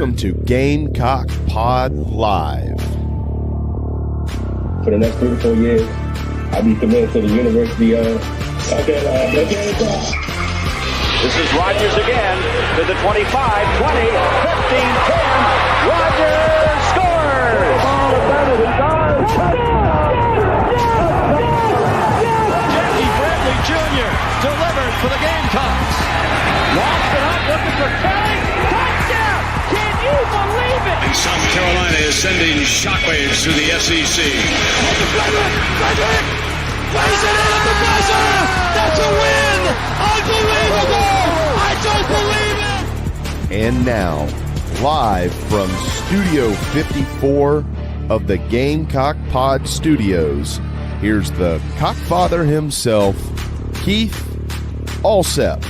Welcome to Gamecock Pod Live. For the next 3 to 4 years, I'll be committed to the University of Gamecock. This is Rodgers again to the 25, 20, 15, 10. Rodgers scores! Jackie Bradley Jr. delivered for the Gamecocks. Lost it up, looking for Kelly. Touchdown! Can you believe it? And South Carolina is sending shockwaves through the SEC. Frederick! Plays it in at the buzzer! That's a win! Unbelievable! I don't believe it! And now, live from Studio 54 of the Gamecock Pod Studios, here's the Cockfather himself, Keith Alsep.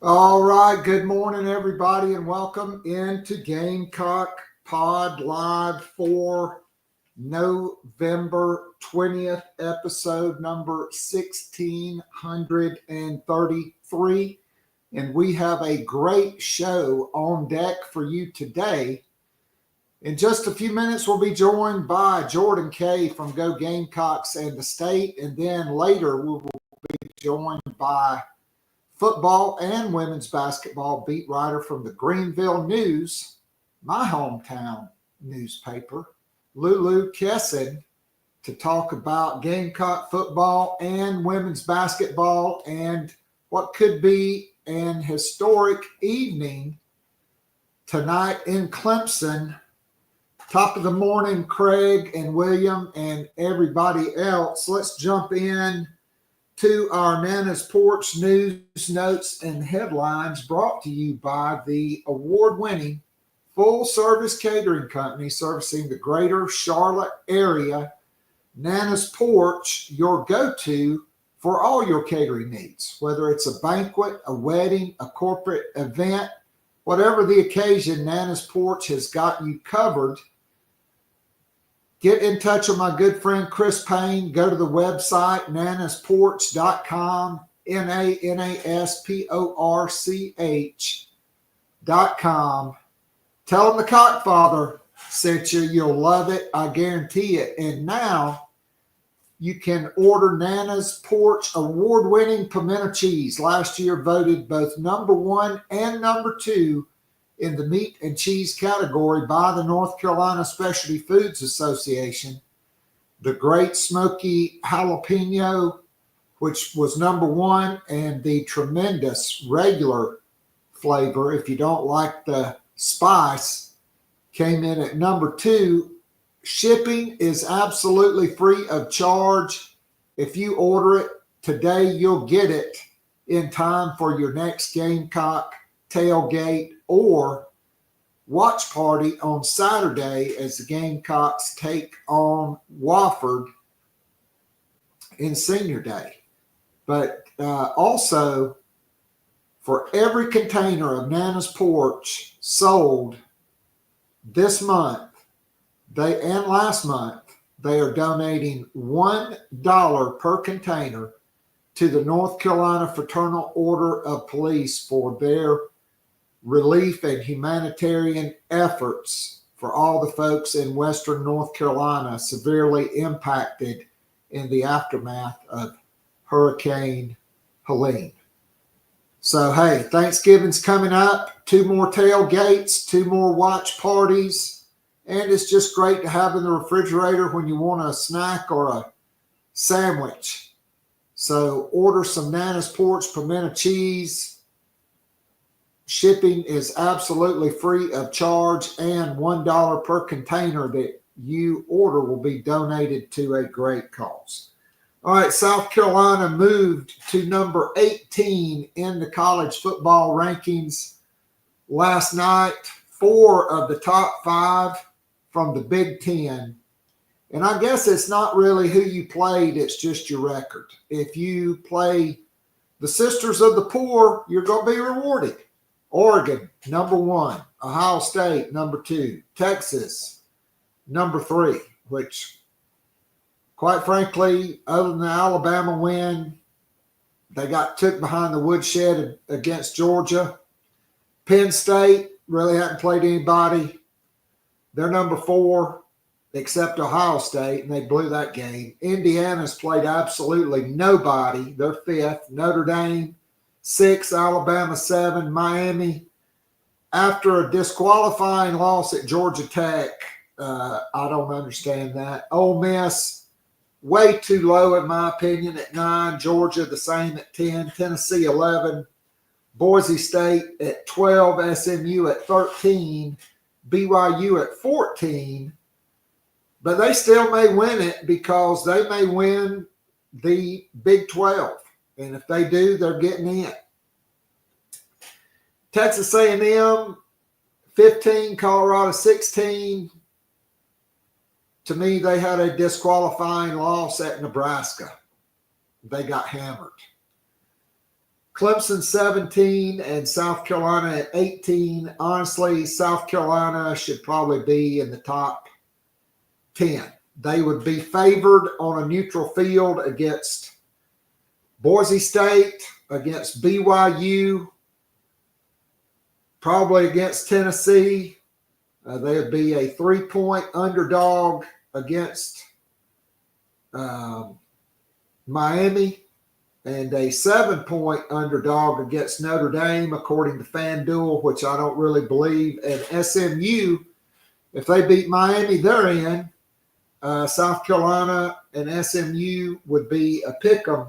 All right, good morning, everybody, and welcome into Gamecock Pod Live for November 20th, episode number 1633. And we have a great show on deck for you today. In just a few minutes, we'll be joined by Jordan Kaye from Go Gamecocks and the State. And then later, we will be joined by football and women's basketball beat writer from the Greenville News, my hometown newspaper, Lulu Kesin, to talk about Gamecock football and women's basketball and what could be an historic evening tonight in Clemson. Top of the morning, Craig and William and everybody else. Let's jump in to our Nana's Porch news, notes, and headlines brought to you by the award-winning full-service catering company servicing the greater Charlotte area. Nana's Porch, your go-to for all your catering needs, whether it's a banquet, a wedding, a corporate event, whatever the occasion, Nana's Porch has got you covered. Get in touch with my good friend Chris Payne. Go to the website, nanasporch.com, NANASPORCH.com. Tell them the Cockfather sent you. You'll love it. I guarantee it. And now you can order Nana's Porch award-winning pimento cheese. Last year voted both number 1 and number 2 in the meat and cheese category by the North Carolina Specialty Foods Association. The Great Smoky Jalapeno, which was number 1, and the tremendous regular flavor, if you don't like the spice, came in at number 2. Shipping is absolutely free of charge. If you order it today, you'll get it in time for your next Gamecock tailgate or watch party on Saturday as the Gamecocks take on Wofford in Senior Day. But also, for every container of Nana's Porch sold this month, and last month, they are donating $1 per container to the North Carolina Fraternal Order of Police for their relief and humanitarian efforts for all the folks in Western North Carolina severely impacted in the aftermath of Hurricane Helene. So, hey, Thanksgiving's coming up. 2 more tailgates, 2 more watch parties, and it's just great to have in the refrigerator when you want a snack or a sandwich. So order some Nana's Porch pimento cheese. Shipping is absolutely free of charge, and $1 per container that you order will be donated to a great cause. All right, South Carolina moved to number 18 in the college football rankings last night. 4 of the top 5 from the Big Ten. And I guess it's not really who you played, it's just your record. If you play the sisters of the poor, you're going to be rewarded. Oregon, number 1. Ohio State, number 2. Texas, number 3, which, quite frankly, other than the Alabama win, they got took behind the woodshed against Georgia. Penn State really hadn't played anybody. They're number 4, except Ohio State, and they blew that game. Indiana's played absolutely nobody. They're 5th. Notre Dame, 6. Alabama, 7. Miami, after a disqualifying loss at Georgia Tech, I don't understand that. Ole Miss, way too low in my opinion at 9. Georgia, the same at 10. Tennessee, 11. Boise State at 12. SMU at 13. BYU at 14. But they still may win it because they may win the Big 12. And if they do, they're getting in. Texas A&M, 15. Colorado, 16. To me, they had a disqualifying loss at Nebraska. They got hammered. Clemson, 17, and South Carolina at 18. Honestly, South Carolina should probably be in the top 10. They would be favored on a neutral field against Boise State, against BYU, probably against Tennessee. They would be a 3-point underdog against Miami and a 7-point underdog against Notre Dame, according to FanDuel, which I don't really believe. And SMU, if they beat Miami, they're in. South Carolina and SMU would be a pick 'em.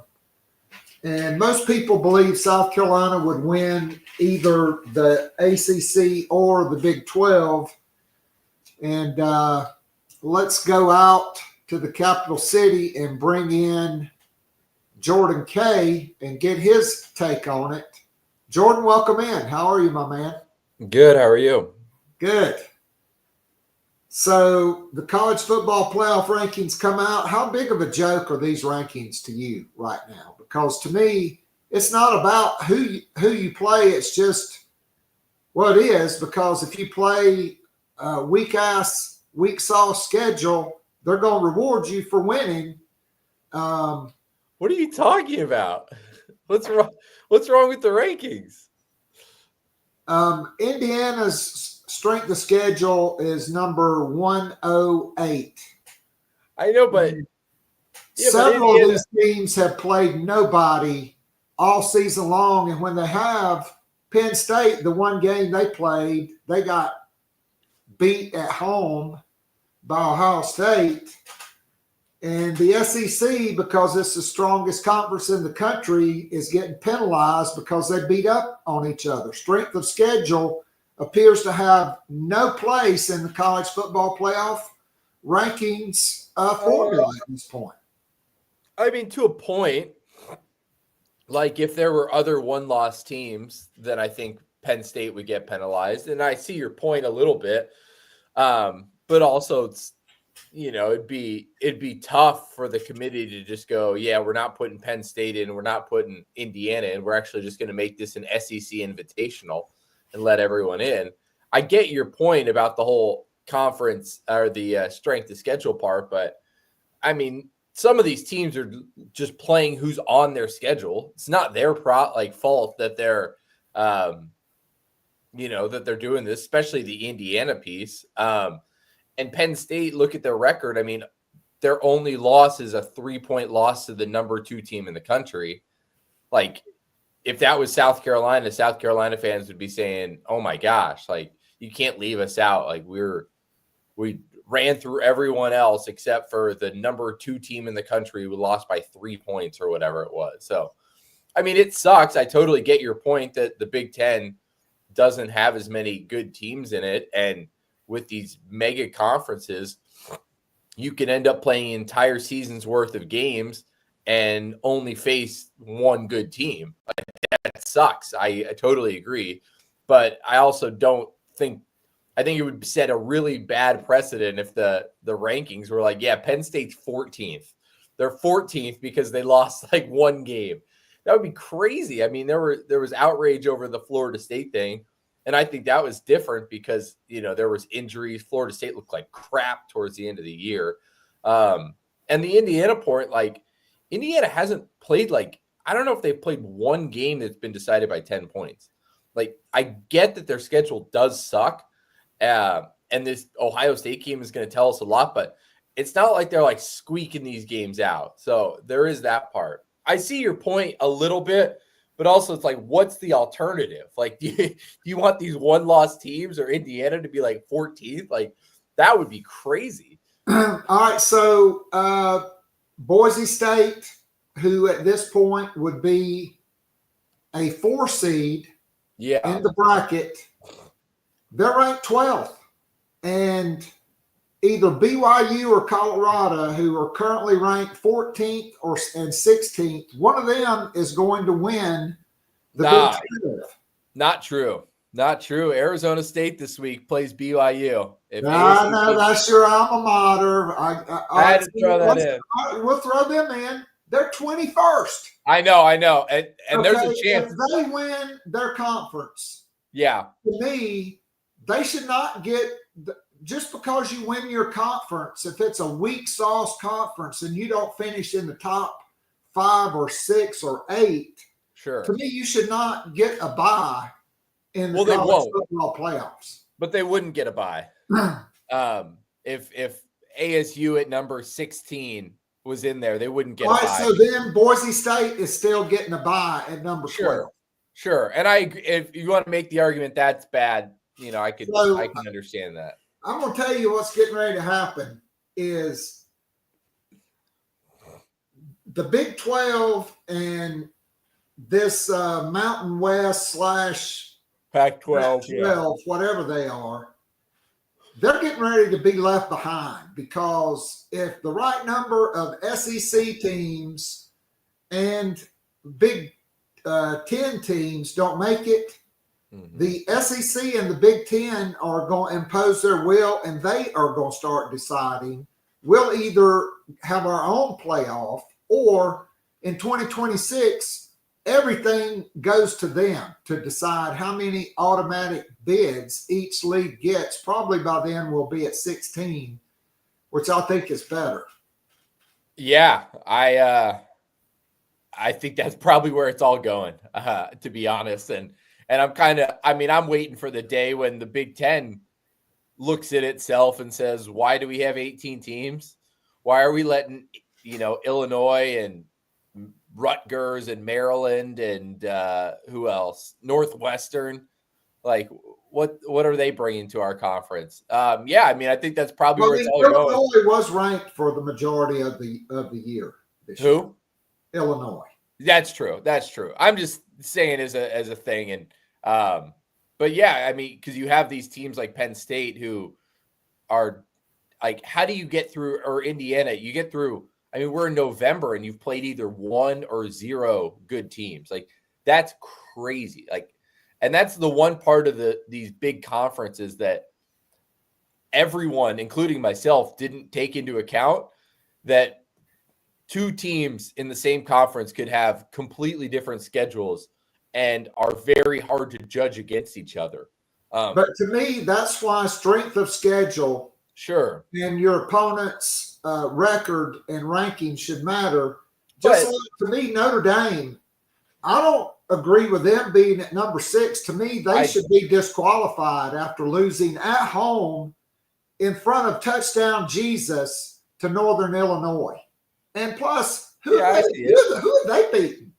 And most people believe South Carolina would win either the ACC or the Big 12. And let's go out to the capital city and bring in Jordan Kaye and get his take on it. Jordan, welcome in. How are you, my man? Good. How are you? Good. So the college football playoff rankings come out. How big of a joke are these rankings to you right now? Because to me, it's not about who you play. It's just, well, it is, because if you play a weak sauce schedule, they're going to reward you for winning. What are you talking about? What's wrong? What's wrong with the rankings? Indiana's strength of schedule is number 108. I know, but several of these teams have played nobody all season long, and when they have, Penn State, the one game they played, they got beat at home by Ohio State. And the SEC, because it's the strongest conference in the country, is getting penalized because they beat up on each other. Strength of schedule appears to have no place in the college football playoff rankings formula at this point. I mean, to a point, like if there were other one-loss teams, then I think Penn State would get penalized. And I see your point a little bit, but also it's, it'd be tough for the committee to just go, yeah, we're not putting Penn State in, we're not putting Indiana in, we're actually just going to make this an SEC invitational and let everyone in. I get your point about the whole conference or the strength of schedule part, but I mean, some of these teams are just playing who's on their schedule. It's not their fault that they're, that they're doing this, especially the Indiana piece. And Penn State, look at their record. I mean, their only loss is a 3-point loss to the number 2 team in the country. Like, if that was South Carolina fans would be saying, oh my gosh, like, you can't leave us out. Like, we ran through everyone else except for the number 2 team in the country who lost by 3 points or whatever it was. So, I mean, it sucks. I totally get your point that the Big Ten doesn't have as many good teams in it. And with these mega conferences, you can end up playing an entire season's worth of games and only face one good team. Like, that sucks. I totally agree. But I also I think it would set a really bad precedent if the rankings were like, yeah, Penn State's 14th. They're 14th because they lost like one game. That would be crazy. I mean, there was outrage over the Florida State thing, and I think that was different because, there was injuries. Florida State looked like crap towards the end of the year. And the Indiana point, Indiana hasn't played, I don't know if they've played one game that's been decided by 10 points. I get that their schedule does suck, and this Ohio State game is going to tell us a lot, but it's not like they're squeaking these games out. So there is that part. I see your point a little bit, but also it's what's the alternative? Do you want these one-loss teams or Indiana to be 14th? That would be crazy. All right, so Boise State, who at this point would be a 4 seed in the bracket, they're ranked 12th. And either BYU or Colorado, who are currently ranked 14th and 16th, one of them is going to win the Big 12. Not true. Not true. Arizona State this week plays BYU. No, that's your alma mater. I had to throw that in. We'll throw them in. They're 21st. I know. And there's a chance. If they win their conference, to me, they should not get just because you win your conference. If it's a weak sauce conference and you don't finish in the top 5 or 6 or 8, sure. To me, you should not get a bye in the college football playoffs. But they wouldn't get a bye. If ASU at number 16 was in there, they wouldn't get a bye. So then Boise State is still getting a bye at number 12. Sure. And I agree. If you want to make the argument that's bad, I can understand that. I'm going to tell you what's getting ready to happen is the Big 12 and this Mountain West / Pac-12, whatever they are, they're getting ready to be left behind because if the right number of SEC teams and Big 10 teams don't make it, the SEC and the Big 10 are going to impose their will, and they are going to start deciding we'll either have our own playoff or in 2026, everything goes to them to decide how many automatic bids each league gets. Probably by then we'll be at 16, which I think is better. Yeah, I think that's probably where it's all going, to be honest. And I'm waiting for the day when the Big Ten looks at itself and says, why do we have 18 teams? Why are we letting, Illinois and Rutgers and Maryland and who else? Northwestern. What are they bringing to our conference? I think that's probably where it's all going. Illinois was ranked for the majority of the year this year. Illinois. That's true. I'm just saying as a thing. And but yeah, because you have these teams like Penn State who are how do you get through, or Indiana? You get through. We're in November and you've played either 1 or 0 good teams. That's crazy. And that's the one part of these big conferences that everyone, including myself, didn't take into account, that 2 teams in the same conference could have completely different schedules and are very hard to judge against each other. But to me, that's why strength of schedule, sure, and your opponent's record and ranking should matter. Just to me, Notre Dame, I don't agree with them being at number 6. To me, they should be disqualified after losing at home in front of touchdown Jesus to Northern Illinois. And plus, who have they beaten?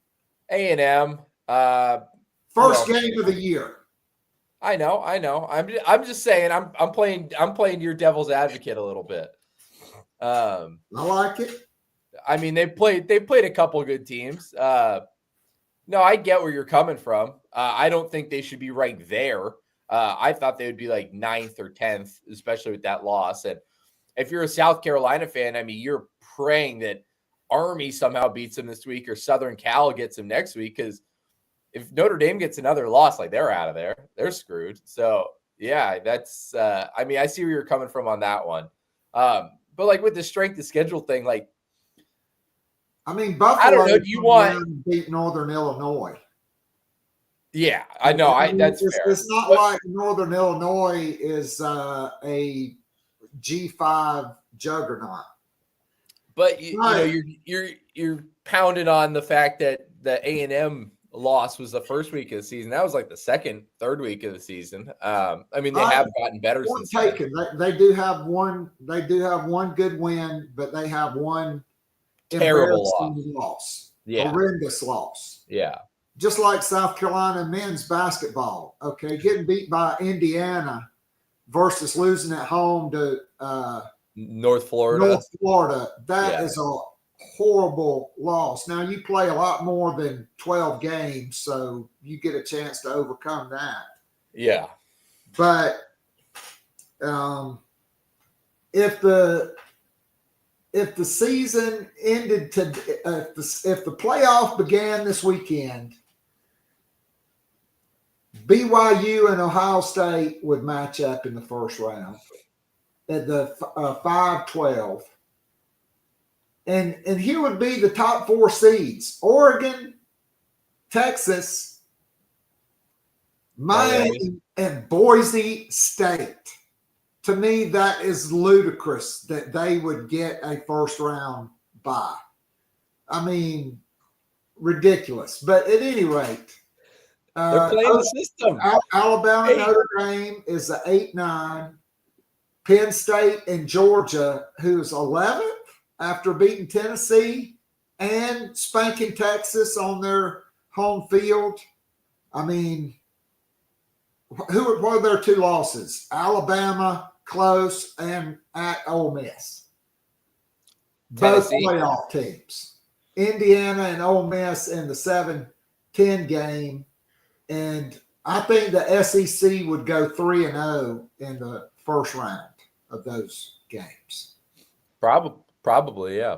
A&M. First game of the year. I know. I'm just saying. I'm playing your devil's advocate a little bit. I like it. They played a couple good teams. No, I get where you're coming from. I don't think they should be ranked there. I thought they would be 9th or 10th, especially with that loss. And if you're a South Carolina fan, you're praying that Army somehow beats them this week or Southern Cal gets them next week, because if Notre Dame gets another loss, they're out of there. They're screwed. So, yeah, that's I see where you're coming from on that one. But with the strength of schedule thing, I mean, Buffalo. I don't know. Do you want beat Northern Illinois? Yeah, I know. That's fair. It's not like Northern Illinois is a G5 juggernaut. But you're pounding on the fact that the A&M loss was the first week of the season. That was like the third week of the season. I mean, they have gotten better since then. They do have one. They do have one good win, but they have one terrible loss. Yeah, horrendous loss. Yeah, just like South Carolina men's basketball. Okay, getting beat by Indiana versus losing at home to North Florida. That is a horrible loss. Now you play a lot more than 12 games, so you get a chance to overcome that. Yeah. But if the season ended if the playoff began this weekend, BYU and Ohio State would match up in the first round at the 5-12. And here would be the top 4 seeds: Oregon, Texas, Miami, and Boise State. To me, that is ludicrous that they would get a first round bye. I mean, ridiculous. But at any rate, they're playing the system. Alabama, Notre Dame is an 8-9. Penn State and Georgia, who's 11th after beating Tennessee and spanking Texas on their home field. I mean, what are their 2 losses? Alabama, close, and at Ole Miss. Both playoff teams. Indiana and Ole Miss in the 7-10 game. And I think the SEC would go 3-0 in the first round of those games. Probably, yeah.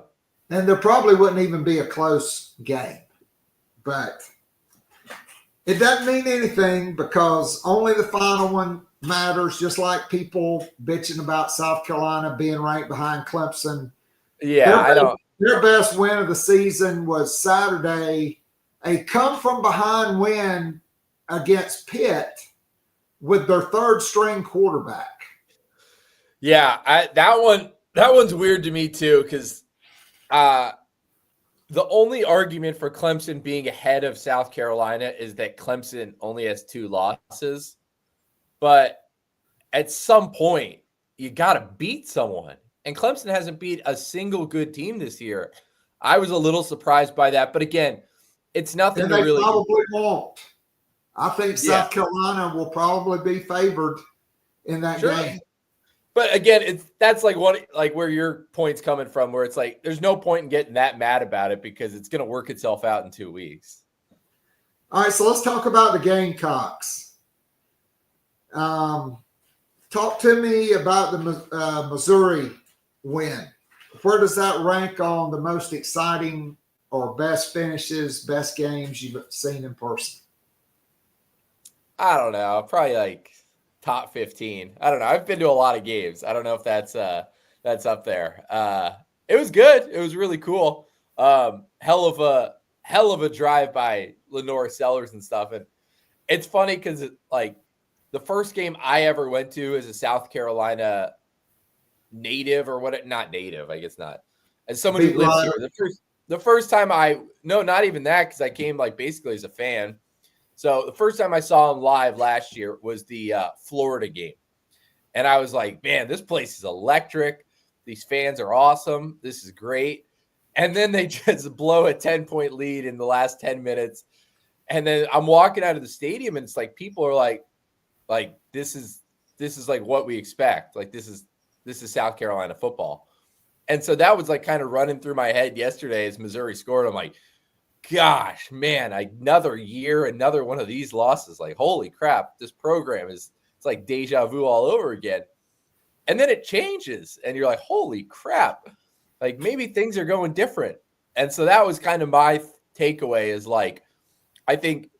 And there probably wouldn't even be a close game. But it doesn't mean anything because only the final one matters, just like people bitching about South Carolina being ranked behind Clemson. Yeah, Their best win of the season was Saturday, a come-from-behind win against Pitt with their third-string quarterback. Yeah, that one's weird to me too, because the only argument for Clemson being ahead of South Carolina is that Clemson only has 2 losses. But at some point, you got to beat someone. And Clemson hasn't beat a single good team this year. I was a little surprised by that. But again, it's nothing and to they really. Probably won't. I think South Carolina will probably be favored in that game. But again, that's like where your point's coming from, where it's like there's no point in getting that mad about it because it's going to work itself out in 2 weeks. All right, so let's talk about the Gamecocks. Talk to me about the Missouri win. Where does that rank on the most exciting or best finishes, best games you've seen in person? I don't know. Probably like top 15. I don't know. I've been to a lot of games. I don't know if that's up there. It was good. It was really cool. Hell of a drive by Lenore Sellers and stuff. And it's funny because like the first game I ever went to as a South Carolina native or what? Not native, I guess not. As someone who lives here, the first time not even that, because I came like basically as a fan. So the first time I saw him live last year was the Florida game. And I was like, man, this place is electric. These fans are awesome. This is great. And then they just blow a 10-point lead in the last 10 minutes. And then I'm walking out of the stadium and it's like people are like this is like what we expect. Like this is South Carolina football. And so that was like kind of running through my head yesterday as Missouri scored. I'm like, gosh, man, another year, another one of these losses. Like, holy crap, this program it's like deja vu all over again. And then it changes and you're like, holy crap, like maybe things are going different. And so that was kind of my takeaway is like, I think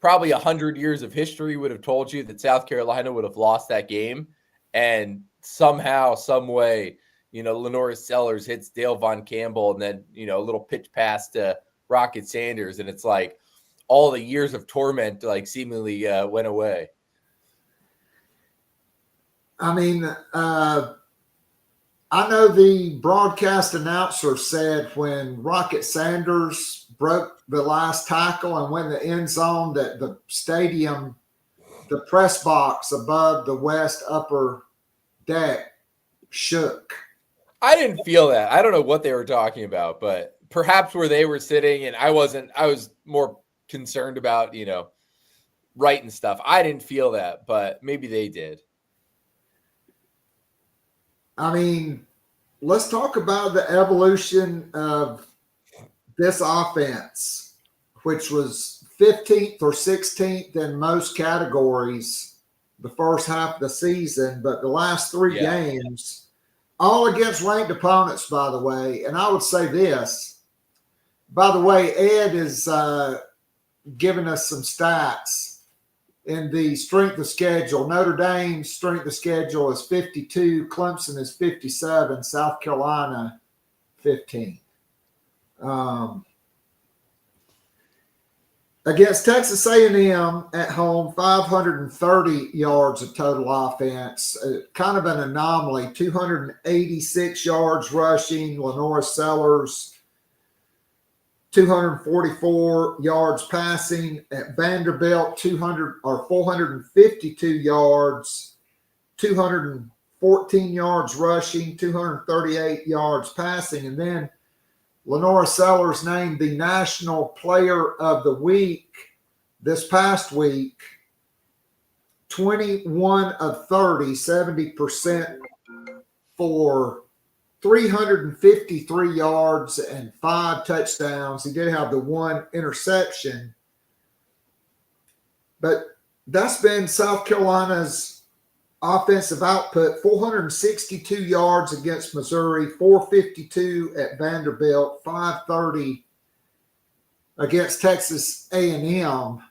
probably 100 years of history would have told you that South Carolina would have lost that game. And somehow, some way, Lenora Sellers hits Dale Von Campbell and then, a little pitch pass to Rocket Sanders. And it's like all the years of torment, like seemingly went away. I mean, I know the broadcast announcer said when Rocket Sanders broke the last tackle and went in the end zone that the stadium, the press box above the west upper deck shook. I didn't feel that. I don't know what they were talking about, but perhaps where they were sitting and I was more concerned about, writing stuff. I didn't feel that, but maybe they did. I mean, let's talk about the evolution of this offense, which was 15th or 16th in most categories the first half of the season, but the last three games, all against ranked opponents, by the way. And I would say this, by the way, Ed is giving us some stats. In the strength of schedule, Notre Dame's strength of schedule is 52, Clemson is 57, South Carolina 15. Against Texas A&M at home, 530 yards of total offense, kind of an anomaly, 286 yards rushing, Lenora Sellers 244 yards passing. At Vanderbilt, 452 yards, 214 yards rushing, 238 yards passing. And then Lenora Sellers named the National Player of the Week this past week, 21 of 30, 70% for 353 yards and 5 touchdowns. He did have the 1 interception. But that's been South Carolina's offensive output, 462 yards against Missouri, 452 at Vanderbilt, 530 against Texas A&M.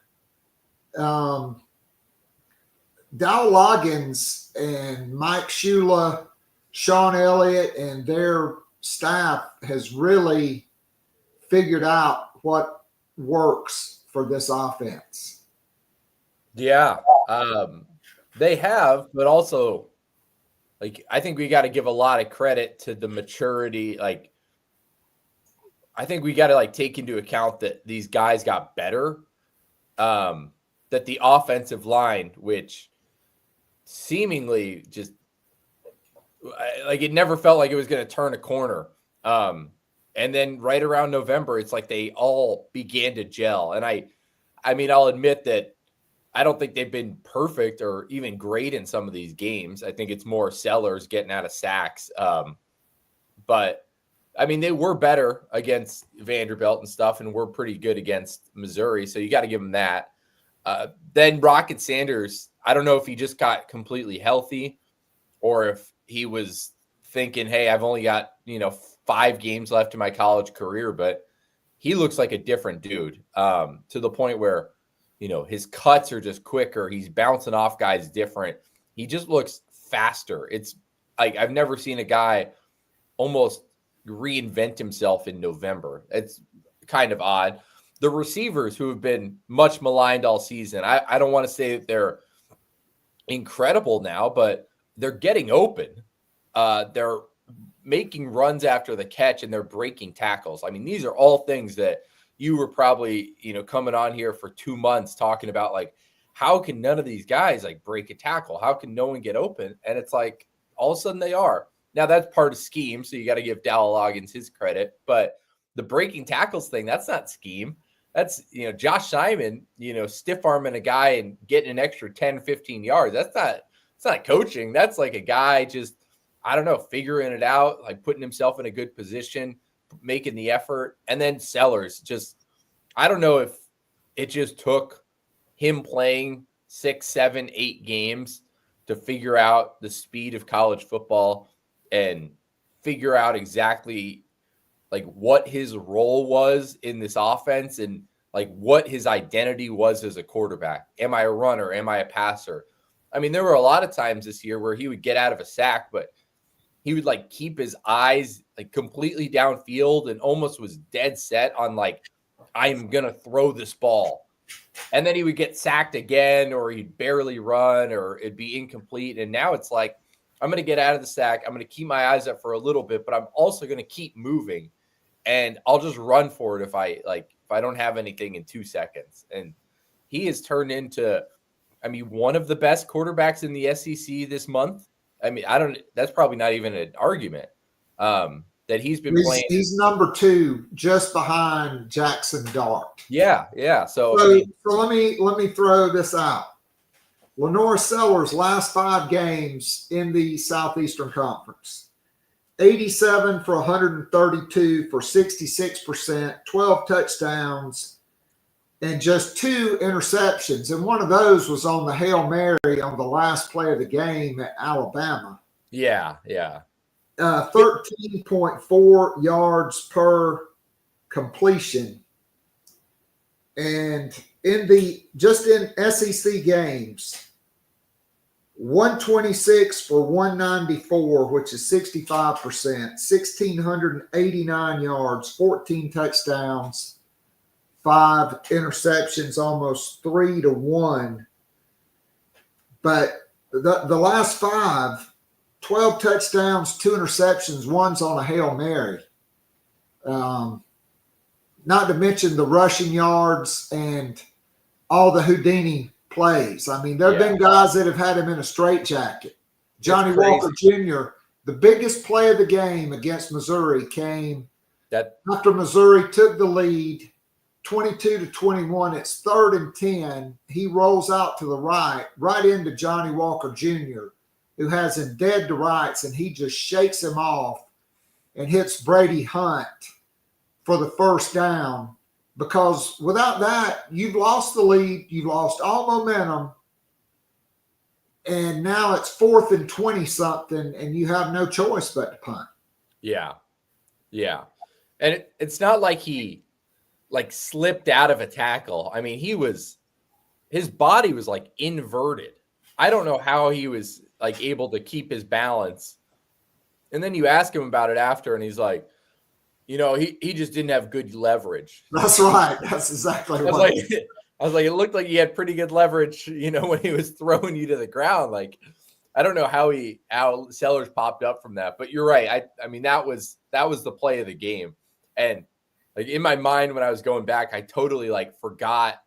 Dow Loggins and Mike Shula, Sean Elliott and their staff has really figured out what works for this offense. Yeah, they have, but also, I think we got to give a lot of credit to the maturity. I think we got to take into account that these guys got better. That the offensive line, which seemingly just it never felt like it was going to turn a corner. And then right around November, it's like they all began to gel. And I mean, I'll admit that I don't think they've been perfect or even great in some of these games. I think it's more Sellers getting out of sacks. But I mean, they were better against Vanderbilt and stuff, and were pretty good against Missouri. So you got to give them that. Then Rocket Sanders, I don't know if he just got completely healthy or if he was thinking, hey, I've only got, 5 games left in my college career, but he looks like a different dude, to the point where, his cuts are just quicker. He's bouncing off guys different. He just looks faster. It's I've never seen a guy almost reinvent himself in November. It's kind of odd. The receivers who have been much maligned all season, I don't want to say that they're incredible now, but they're getting open. They're making runs after the catch and they're breaking tackles. I mean, these are all things that you were probably, coming on here for 2 months talking about, how can none of these guys break a tackle? How can no one get open? And it's all of a sudden they are. Now that's part of scheme. So you got to give Dow Loggins his credit, but the breaking tackles thing, that's not scheme. That's, Josh Simon, stiff arming a guy and getting an extra 10, 15 yards. It's not coaching. That's a guy just, I don't know, figuring it out, putting himself in a good position, making the effort. And then Sellers just, I don't know if it just took him playing 6, 7, 8 games to figure out the speed of college football and figure out exactly what his role was in this offense and what his identity was as a quarterback. Am I a runner? Am I a passer? I mean, there were a lot of times this year where he would get out of a sack, but he would like keep his eyes like completely downfield and almost was dead set on like, I'm going to throw this ball. And then he would get sacked again, or he'd barely run, or it'd be incomplete. And now it's like, I'm going to get out of the sack. I'm going to keep my eyes up for a little bit, but I'm also going to keep moving, and I'll just run for it if I don't have anything in 2 seconds. And he has turned into, I mean, one of the best quarterbacks in the SEC this month. I mean, that's probably not even an argument that he's been playing. He's number 2, just behind Jackson Dart. Yeah. So let me throw this out. Lenore Sellers' last 5 games in the Southeastern Conference: 87 for 132 for 66%, 12 touchdowns, and just 2 interceptions. And one of those was on the Hail Mary on the last play of the game at Alabama. Yeah. 13.4 yards per completion. And in SEC games, 126 for 194, which is 65%, 1,689 yards, 14 touchdowns, 5 interceptions, almost 3-1. But the last 5, 12 touchdowns, 2 interceptions, one's on a Hail Mary. Not to mention the rushing yards and all the Houdini plays. I mean, there have been guys that have had him in a straitjacket. Johnny Walker Jr., the biggest play of the game against Missouri came after Missouri took the lead 22-21. It's 3rd and 10. He rolls out to the right into Johnny Walker Jr., who has him dead to rights, and he just shakes him off and hits Brady Hunt for the first down. Because without that, you've lost the lead, you've lost all momentum, and now it's 4th and 20-something, and you have no choice but to punt. Yeah. And it's not like he like slipped out of a tackle. I mean, his body was like inverted. I don't know how he was like able to keep his balance. And then you ask him about it after, and he's like, you know, he just didn't have good leverage. That's right. That's exactly right. I was like, it looked like he had pretty good leverage, you know, when he was throwing you to the ground. Like, I don't know how Sellers popped up from that, but you're right. I mean, that was the play of the game. And like in my mind, when I was going back, I totally like forgot,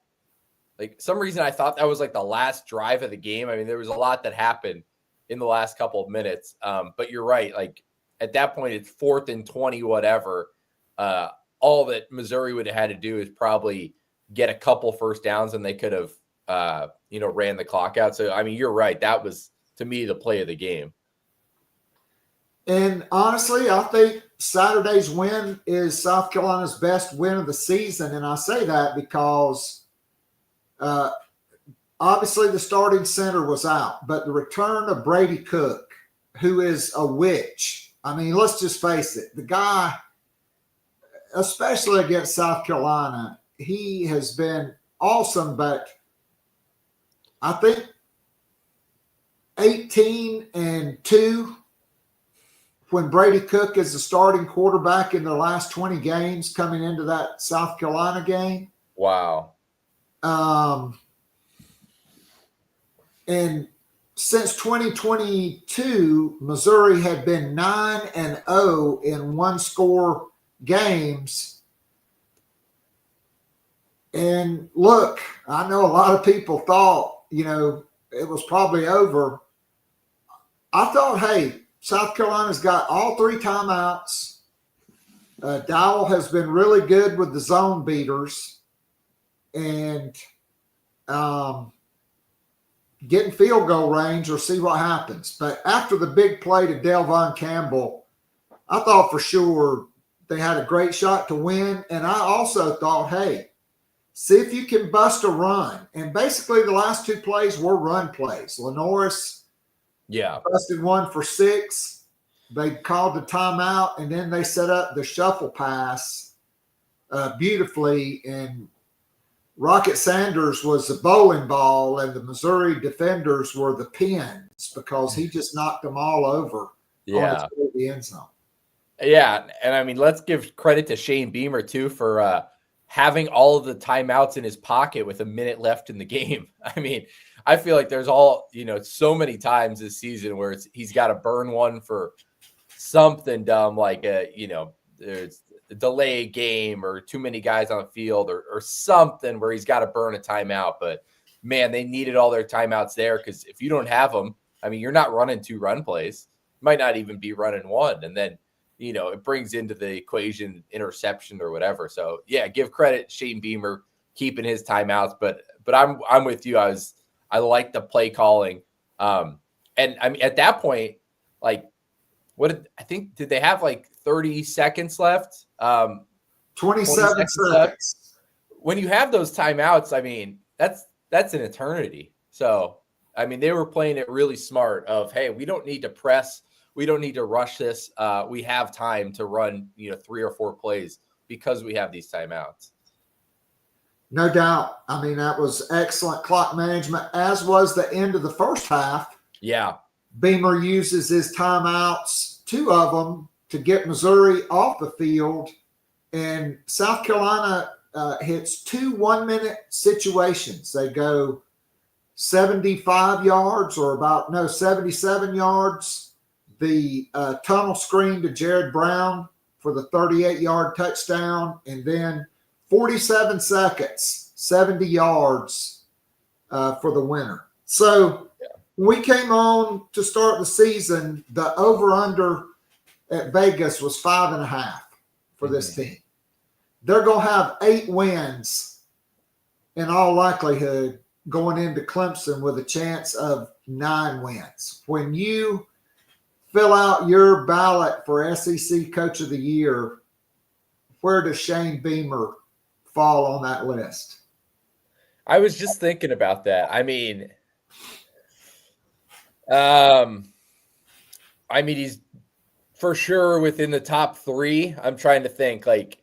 like some reason I thought that was like the last drive of the game. I mean, there was a lot that happened in the last couple of minutes. But you're right. Like, at that point, it's 4th and 20, whatever. All that Missouri would have had to do is probably get a couple first downs, and they could have, ran the clock out. So, I mean, you're right. That was, to me, the play of the game. And honestly, I think Saturday's win is South Carolina's best win of the season. And I say that because obviously the starting center was out, but the return of Brady Cook, who is a witch. I mean, let's just face it. The guy, especially against South Carolina, he has been awesome. But I think 18-2 when Brady Cook is the starting quarterback in the last 20 games coming into that South Carolina game. Wow. And since 2022, Missouri had been 9-0 in one-score games. And look, I know a lot of people thought, you know, it was probably over. I thought, hey, South Carolina's got all 3 timeouts. Dowell has been really good with the zone beaters. And get in field goal range or see what happens. But after the big play to Delvon Campbell, I thought for sure they had a great shot to win. And I also thought, hey, see if you can bust a run. And basically the last 2 plays were run plays. Lenoris busted one for 6. They called the timeout, and then they set up the shuffle pass beautifully, and Rocket Sanders was the bowling ball, and the Missouri defenders were the pins because he just knocked them all over. Yeah. the end zone. Yeah, and I mean, let's give credit to Shane Beamer too for having all of the timeouts in his pocket with a minute left in the game. I mean, I feel like there's so many times this season where he's got to burn one for something dumb, like there's a delay game or too many guys on the field or something where he's got to burn a timeout. But man, they needed all their timeouts there, because if you don't have them, I mean, you're not running 2 run plays. You might not even be running 1, and then it brings into the equation interception or whatever. So yeah, give credit Shane Beamer keeping his timeouts, but I'm with you. I like the play calling. And I mean, at that point, like, did they have like 30 seconds left? 27 seconds. When you have those timeouts, I mean, that's an eternity. So, I mean, they were playing it really smart of, hey, we don't need to press. We don't need to rush this. We have time to run, 3 or 4 plays because we have these timeouts. No doubt. I mean, that was excellent clock management, as was the end of the first half. Yeah. Beamer uses his timeouts, 2 of them, to get Missouri off the field. And South Carolina hits 2 1-minute situations. They go 75 yards 77 yards. The tunnel screen to Jared Brown for the 38-yard touchdown, and then 47 seconds, 70 yards for the winner. So when we came on to start the season, the over-under at Vegas was 5.5 for this team. They're going to have 8 wins in all likelihood going into Clemson with a chance of 9 wins. When you fill out your ballot for SEC Coach of the Year, where does Shane Beamer fall on that list? I was just thinking about that. I mean, he's for sure within the top 3. I'm trying to think. Like,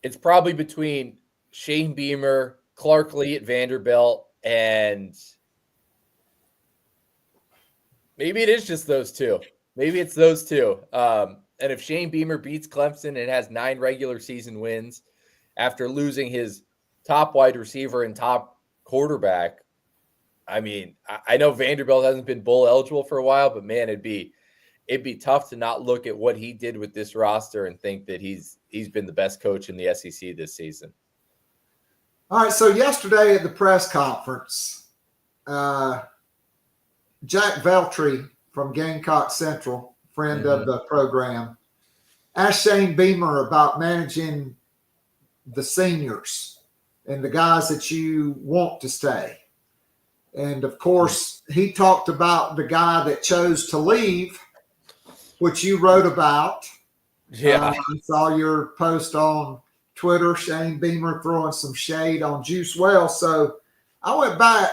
it's probably between Shane Beamer, Clark Lee at Vanderbilt, and maybe it is just those 2. Maybe it's those 2. And if Shane Beamer beats Clemson and has 9 regular season wins after losing his top wide receiver and top quarterback, I mean, I know Vanderbilt hasn't been bowl eligible for a while, but man, it'd be tough to not look at what he did with this roster and think that he's been the best coach in the SEC this season. All right, so yesterday at the press conference, Jack Veltri from Gamecock Central, friend of the program, asked Shane Beamer about managing the seniors and the guys that you want to stay. And, of course, he talked about the guy that chose to leave, which you wrote about. Yeah. I saw your post on Twitter, Shane Beamer throwing some shade on Juice Wells. So I went back.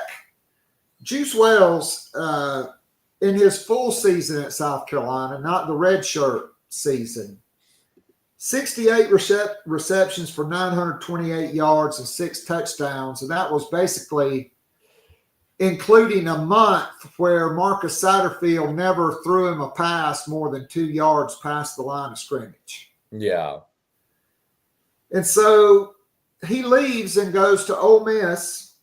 Juice Wells, in his full season at South Carolina, not the redshirt season, 68 receptions for 928 yards and 6 touchdowns. And that was basically including a month where Marcus Satterfield never threw him a pass more than 2 yards past the line of scrimmage. Yeah. And so he leaves and goes to Ole Miss.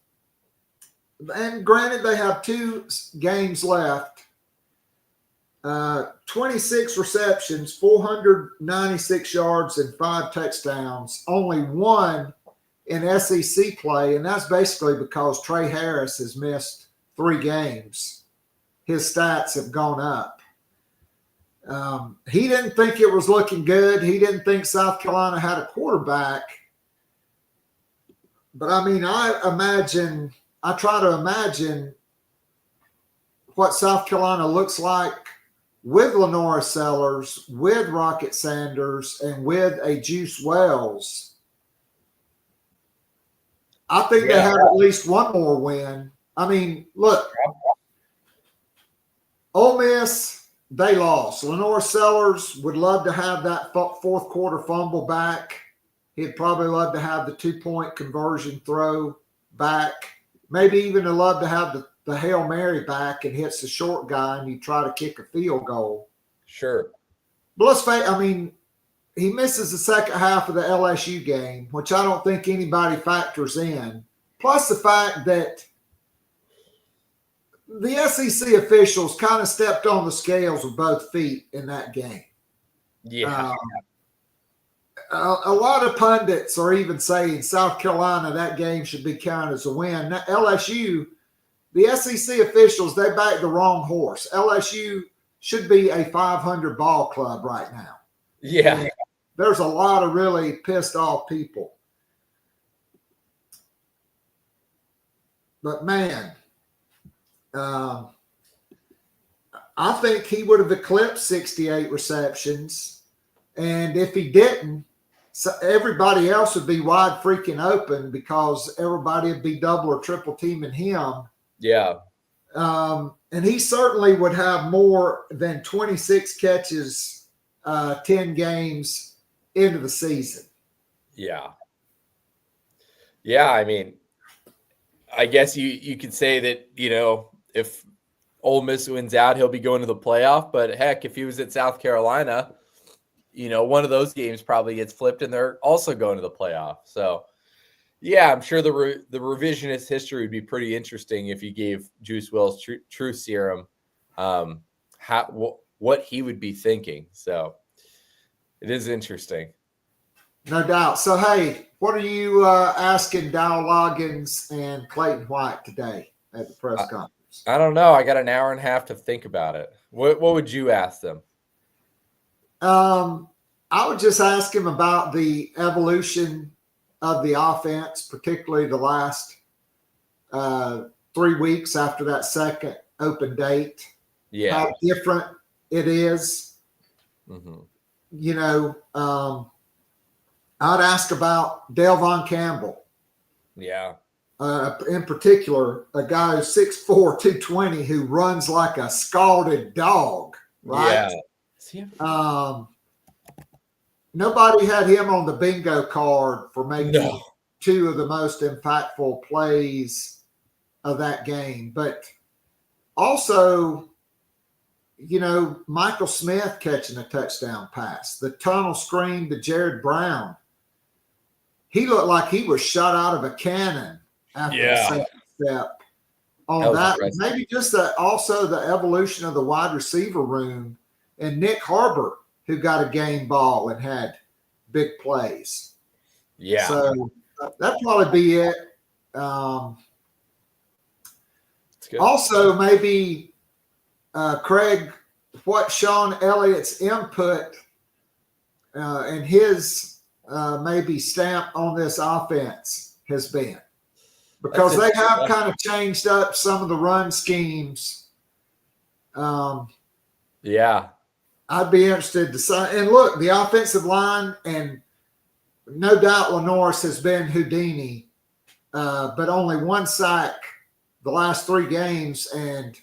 And granted, they have 2 games left. 26 receptions, 496 yards, and 5 touchdowns. Only 1 in SEC play, and that's basically because Trey Harris has missed 3 games. His stats have gone up. He didn't think it was looking good. He didn't think South Carolina had a quarterback. But, I mean, I try to imagine what South Carolina looks like with Lenora Sellers, with Rocket Sanders, and with a Juice Wells. I think they have at least one more win. I mean, look, Ole Miss, they lost. Lenora Sellers would love to have that 4th quarter fumble back. He'd probably love to have the 2-point conversion throw back. Maybe even love to have the Hail Mary back and hits the short guy and you try to kick a field goal. Sure. But let's face, I mean, he misses the second half of the LSU game, which I don't think anybody factors in. Plus the fact that the SEC officials kind of stepped on the scales with both feet in that game. Yeah. A lot of pundits are even saying South Carolina, that game should be counted as a win. Now, LSU, the SEC officials, they backed the wrong horse. LSU should be a 500 ball club right now. Yeah. And there's a lot of really pissed off people. But, man, I think he would have eclipsed 68 receptions. And if he didn't, so everybody else would be wide freaking open because everybody would be double or triple teaming him. Yeah. And he certainly would have more than 26 catches, 10 games into the season. Yeah. Yeah, I mean, I guess you could say that, if Ole Miss wins out, he'll be going to the playoff. But heck, if he was at South Carolina, one of those games probably gets flipped and they're also going to the playoff. So, yeah, I'm sure the revisionist history would be pretty interesting if you gave Juice Wells truth serum, what he would be thinking. So, it is interesting. No doubt. So, hey, what are you asking Dow Loggins and Clayton White today at the press conference? I don't know. I got an hour and a half to think about it. What would you ask them? I would just ask him about the evolution of the offense, particularly the last 3 weeks after that second open date. Yeah. How different it is. Mm-hmm. I'd ask about Delvon Campbell. Yeah. In particular, a guy who's 6'4", 220, who runs like a scalded dog, right? Yeah. Nobody had him on the bingo card for making two of the most impactful plays of that game. But also, Michael Smith catching a touchdown pass, the tunnel screen to Jared Brown. He looked like he was shot out of a cannon after the second step on that. Maybe just also the evolution of the wide receiver room and Nick Harbor, who got a game ball and had big plays. Yeah. So that'd probably be it. Also, maybe Craig, what Sean Elliott's input and his maybe stamp on this offense has been. Because they have kind of changed up some of the run schemes. Yeah. I'd be interested to see. And look, the offensive line, and no doubt Lenoris has been Houdini, but only one sack the last 3 games. And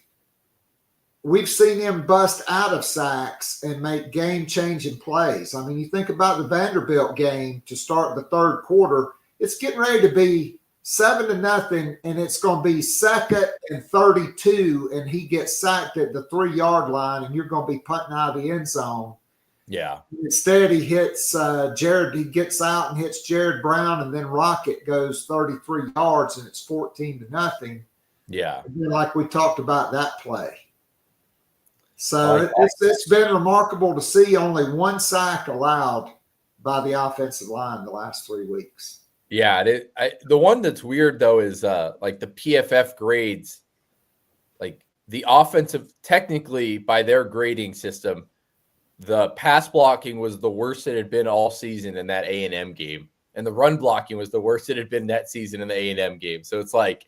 we've seen him bust out of sacks and make game-changing plays. I mean, you think about the Vanderbilt game to start the third quarter, it's getting ready to be 7-0, and it's going to be 2nd and 32, and he gets sacked at the 3-yard line, and you're going to be punting out of the end zone. Yeah. Instead, he hits Jared. He gets out and hits Jared Brown, and then Rocket goes 33 yards, and it's 14-0. Yeah. And then, like we talked about that play. So it's been remarkable to see only 1 sack allowed by the offensive line the last 3 weeks. Yeah, the one that's weird though is like the PFF grades, like the offensive, technically by their grading system, the pass blocking was the worst it had been all season in that A&M game, and the run blocking was the worst it had been that season in the A&M game. So it's like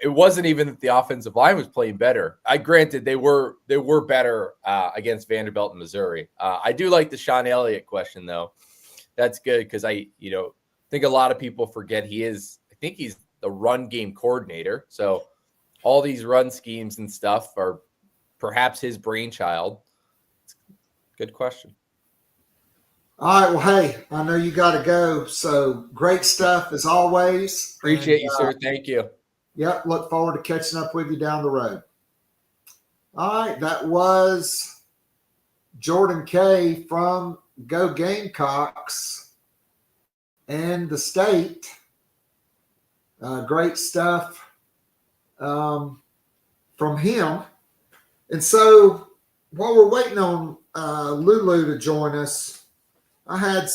it wasn't even that the offensive line was playing better. Granted they were better against Vanderbilt and Missouri. I do like the Sean Elliott question though. That's good because I think a lot of people forget he's the run game coordinator. So all these run schemes and stuff are perhaps his brainchild. Good question. All right. Well, hey, I know you got to go. So great stuff as always. Appreciate you, sir. Thank you. Yep. Look forward to catching up with you down the road. All right. That was Jordan Kaye from Go Gamecocks and the state. Great stuff from him. And so while we're waiting on Lulu to join us, I had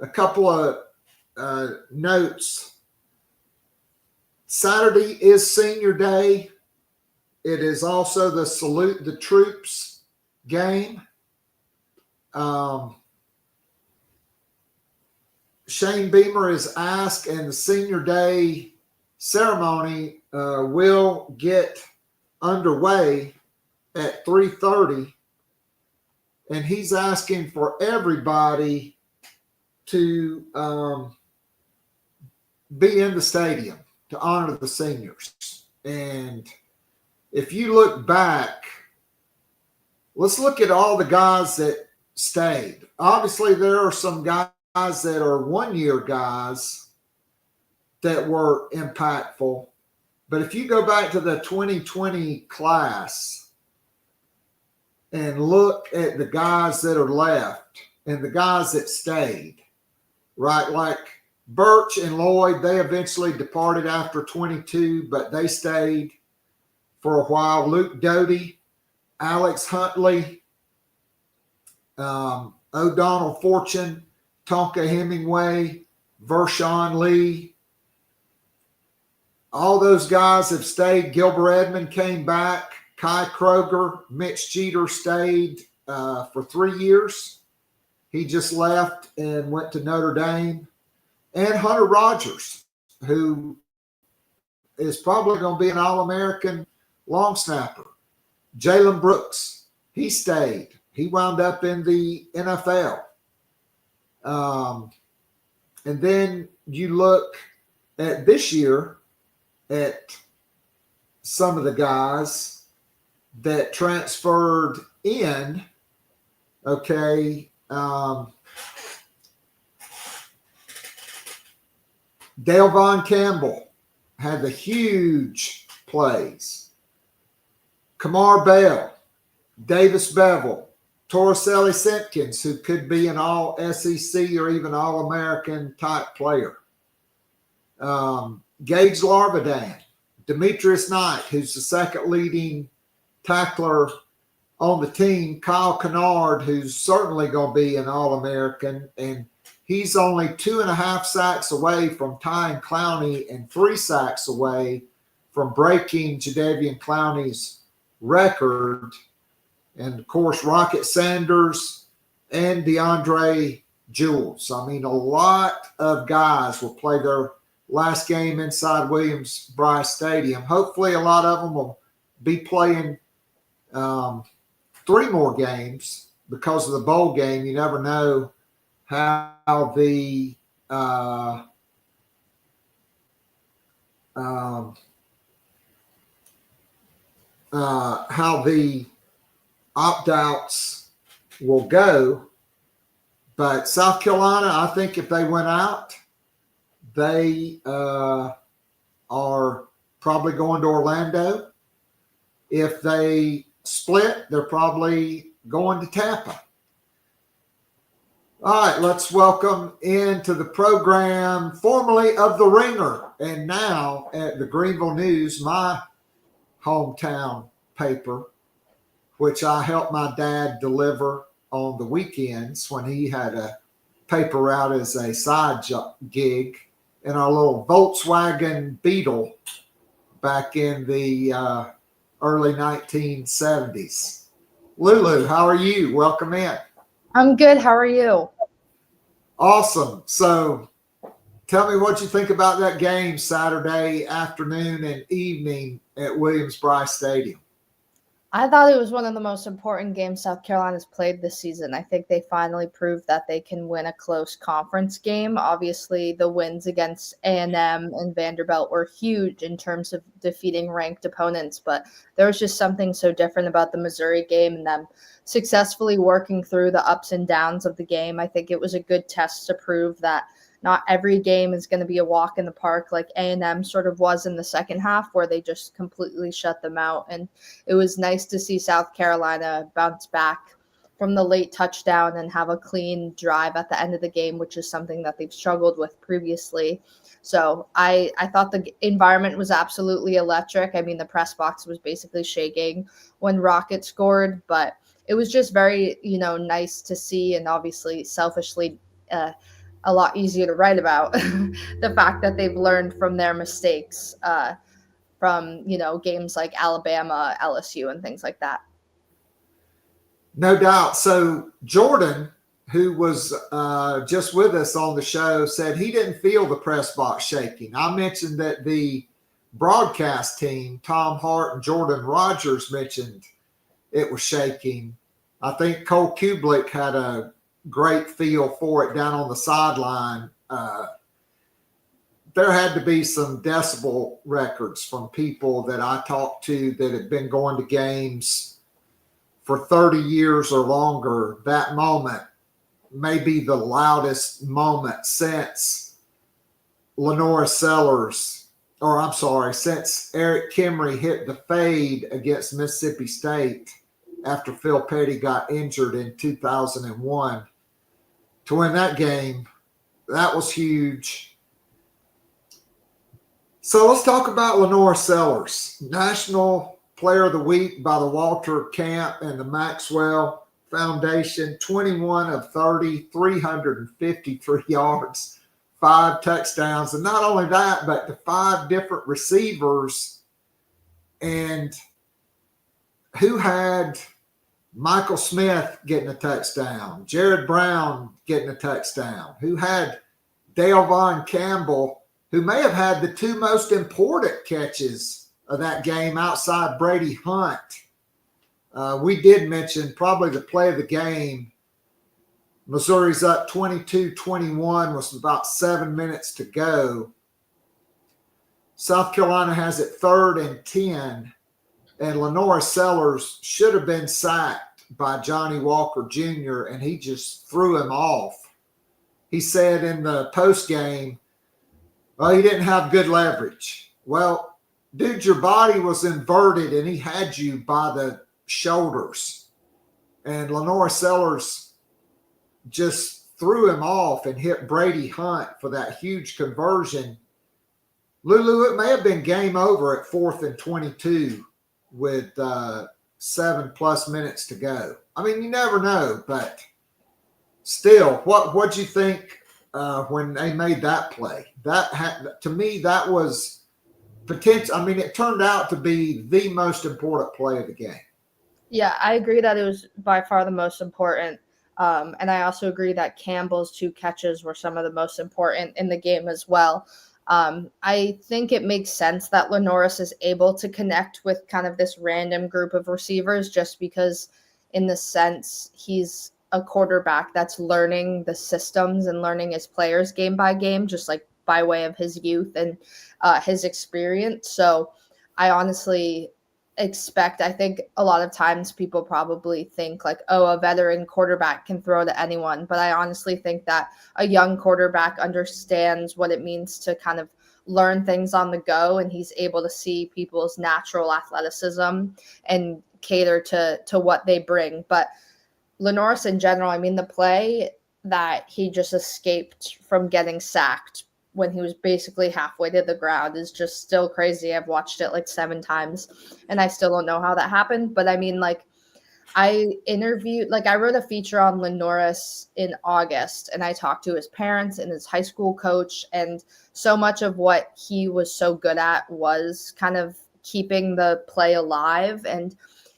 a couple of notes. Saturday is senior day. It is also the Salute the Troops game. Shane Beamer is asked, and the senior day ceremony will get underway at 3:30. And he's asking for everybody to be in the stadium to honor the seniors. And if you look back, let's look at all the guys that stayed. Obviously, there are some guys that are one-year guys that were impactful. But if you go back to the 2020 class and look at the guys that are left and the guys that stayed, right? Like Birch and Lloyd, they eventually departed after 22, but they stayed for a while. Luke Doty, Alex Huntley, O'Donnell Fortune, Tonka Hemingway, Vershawn Lee. All those guys have stayed. Gilbert Edmond came back. Kai Kroger, Mitch Jeter stayed for 3 years. He just left and went to Notre Dame. And Hunter Rogers, who is probably going to be an All-American long snapper. Jalen Brooks, he stayed. He wound up in the NFL. And then you look at this year at some of the guys that transferred in, okay. Dale Von Campbell had the huge plays. Kamar Bell, Davis Bevel, Torricelli Simpkins, who could be an all SEC or even All-American type player. Gage Larvadan, Demetrius Knight, who's the second leading tackler on the team, Kyle Kennard, who's certainly going to be an All-American, and he's only 2.5 sacks away from tying Clowney and 3 sacks away from breaking Jadeveon Clowney's record. And, of course, Rocket Sanders and DeAndre Jules. I mean, a lot of guys will play their last game inside Williams-Brice Stadium. Hopefully a lot of them will be playing 3 more games because of the bowl game. You never know how the opt-outs will go. But South Carolina, I think if they went out, they are probably going to Orlando. If they split, they're probably going to Tampa. All right, let's welcome into the program, formerly of The Ringer, and now at the Greenville News, my hometown paper, which I helped my dad deliver on the weekends when he had a paper route as a side gig in our little Volkswagen Beetle back in the early 1970s. Lulu, how are you? Welcome in. I'm good. How are you? Awesome. So tell me what you think about that game Saturday afternoon and evening at Williams-Brice Stadium. I thought it was one of the most important games South Carolina's played this season. I think they finally proved that they can win a close conference game. Obviously, the wins against A&M and Vanderbilt were huge in terms of defeating ranked opponents, but there was just something so different about the Missouri game and them successfully working through the ups and downs of the game. I think it was a good test to prove that not every game is going to be a walk in the park like A&M sort of was in the second half, where they just completely shut them out. And it was nice to see South Carolina bounce back from the late touchdown and have a clean drive at the end of the game, which is something that they've struggled with previously. So I thought the environment was absolutely electric. I mean, the press box was basically shaking when Rocket scored, but it was just very, nice to see, and obviously selfishly a lot easier to write about the fact that they've learned from their mistakes from, games like Alabama, LSU, and things like that. No doubt. So Jordan, who was just with us on the show, said he didn't feel the press box shaking. I mentioned that the broadcast team, Tom Hart and Jordan Rogers, mentioned it was shaking. I think Cole Kublik had a great feel for it down on the sideline. There had to be some decibel records from people that I talked to that had been going to games for 30 years or longer. That moment may be the loudest moment since since Eric Kimry hit the fade against Mississippi State after Phil Petty got injured in 2001. To win that game, that was huge. So let's talk about Lenore Sellers, National Player of the Week by the Walter Camp and the Maxwell Foundation, 21 of 30, 353 yards, 5 touchdowns. And not only that, but the 5 different receivers. And who had Michael Smith getting a touchdown, Jared Brown getting a touchdown, who had Dale Von Campbell, who may have had the 2 most important catches of that game outside Brady Hunt. We did mention probably the play of the game. Missouri's up 22-21 with about 7 minutes to go. South Carolina has it 3rd and 10, and Lenore Sellers should have been sacked by Johnny Walker Jr., and he just threw him off. He said in the post game, well, he didn't have good leverage. Well, dude, your body was inverted and he had you by the shoulders. And Lenore Sellers just threw him off and hit Brady Hunt for that huge conversion. Lulu, it may have been game over at 4th and 22 with 7+ minutes to go. I mean, you never know, but still, what'd you think when they made that play? To me, that was potential. I mean, it turned out to be the most important play of the game. Yeah, I agree that it was by far the most important. And I also agree that Campbell's 2 catches were some of the most important in the game as well. I think it makes sense that Lenoris is able to connect with kind of this random group of receivers just because, in the sense, he's a quarterback that's learning the systems and learning his players game by game, just like by way of his youth and his experience. So I honestly I think a lot of times people probably think like, oh, a veteran quarterback can throw to anyone. But I honestly think that a young quarterback understands what it means to kind of learn things on the go. And he's able to see people's natural athleticism and cater to what they bring. But Lenoris in general, I mean, the play that he just escaped from getting sacked when he was basically halfway to the ground is just still crazy. I've watched it like 7 times and I still don't know how that happened. But I mean, like, I wrote a feature on Lenoris in August, and I talked to his parents and his high school coach, and so much of what he was so good at was kind of keeping the play alive. And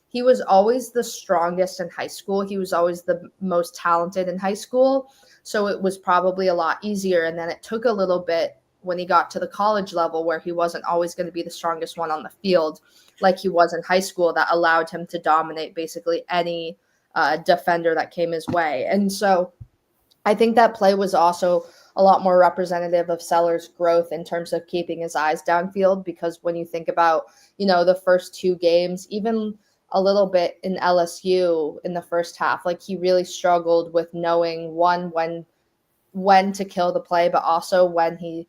he was always the strongest in high school. He was always the most talented in high school. So it was probably a lot easier. And then it took a little bit when he got to the college level where he wasn't always going to be the strongest one on the field like he was in high school, that allowed him to dominate basically any defender that came his way. And so I think that play was also a lot more representative of Sellers' growth in terms of keeping his eyes downfield, because when you think about, the first 2 games, even a little bit in LSU in the first half, like he really struggled with knowing when when to kill the play, but also when he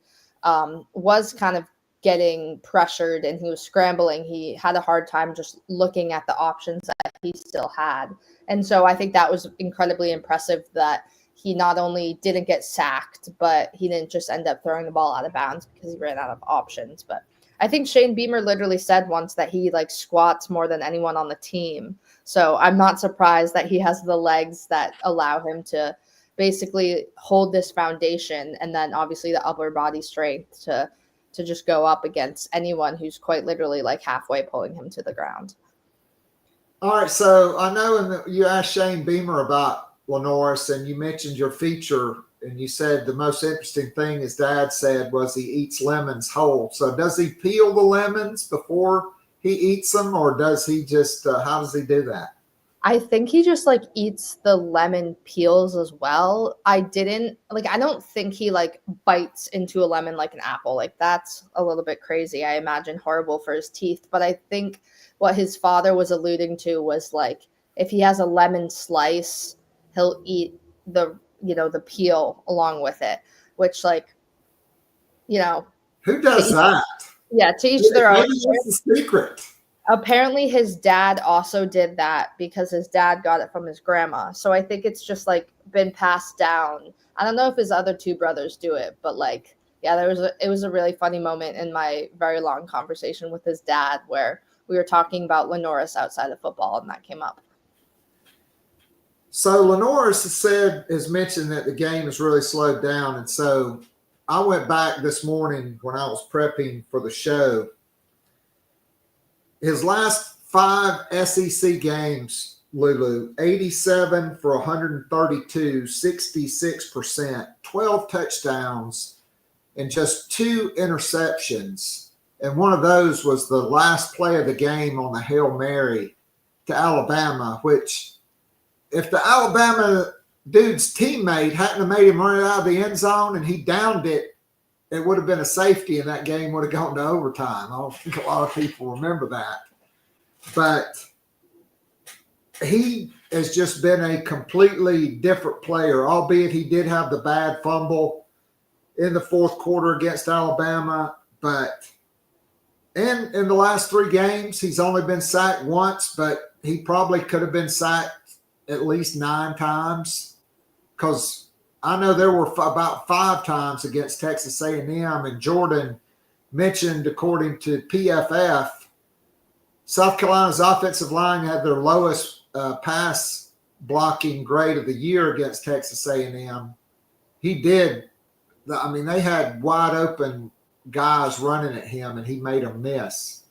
was kind of getting pressured and he was scrambling, he had a hard time just looking at the options that he still had. And so I think that was incredibly impressive that he not only didn't get sacked, but he didn't just end up throwing the ball out of bounds because he ran out of options. But I think Shane Beamer literally said once that he like squats more than anyone on the team. So I'm not surprised that he has the legs that allow him to basically hold this foundation, and then obviously the upper body strength to just go up against anyone who's quite literally like halfway pulling him to the ground. All right, so I know you asked Shane Beamer about Lenoris, and you mentioned your feature, and you said the most interesting thing his dad said was he eats lemons whole. So does he peel the lemons before he eats them, or does he just how does he do that? I think he just like eats the lemon peels as well. I don't think he like bites into a lemon like an apple. Like that's a little bit crazy. I imagine horrible for his teeth. But I think what his father was alluding to was like if he has a lemon slice, he'll eat the peel along with it, which like, who does that? Yeah, to each their own. What's the secret? Apparently his dad also did that because his dad got it from his grandma. So I think it's just like been passed down. I don't know if his other two brothers do it, but like, yeah, it was a really funny moment in my very long conversation with his dad where we were talking about Lenoris outside of football and that came up. So Lenoris has mentioned that the game has really slowed down. And so I went back this morning when I was prepping for the show. His last 5 SEC games, Lulu, 87 for 132, 66%, 12 touchdowns, and just 2 interceptions. And one of those was the last play of the game on the Hail Mary to Alabama, which if the Alabama dude's teammate hadn't have made him run it out of the end zone and he downed it, it would have been a safety and that game would have gone to overtime. I don't think a lot of people remember that. But he has just been a completely different player, albeit he did have the bad fumble in the fourth quarter against Alabama. But in the last 3 games, he's only been sacked once, but he probably could have been sacked at least 9 times because I know there were about 5 times against Texas A&M, and Jordan mentioned, according to PFF, South Carolina's offensive line had their lowest pass blocking grade of the year against Texas A&M. They had wide open guys running at him, and he made them miss.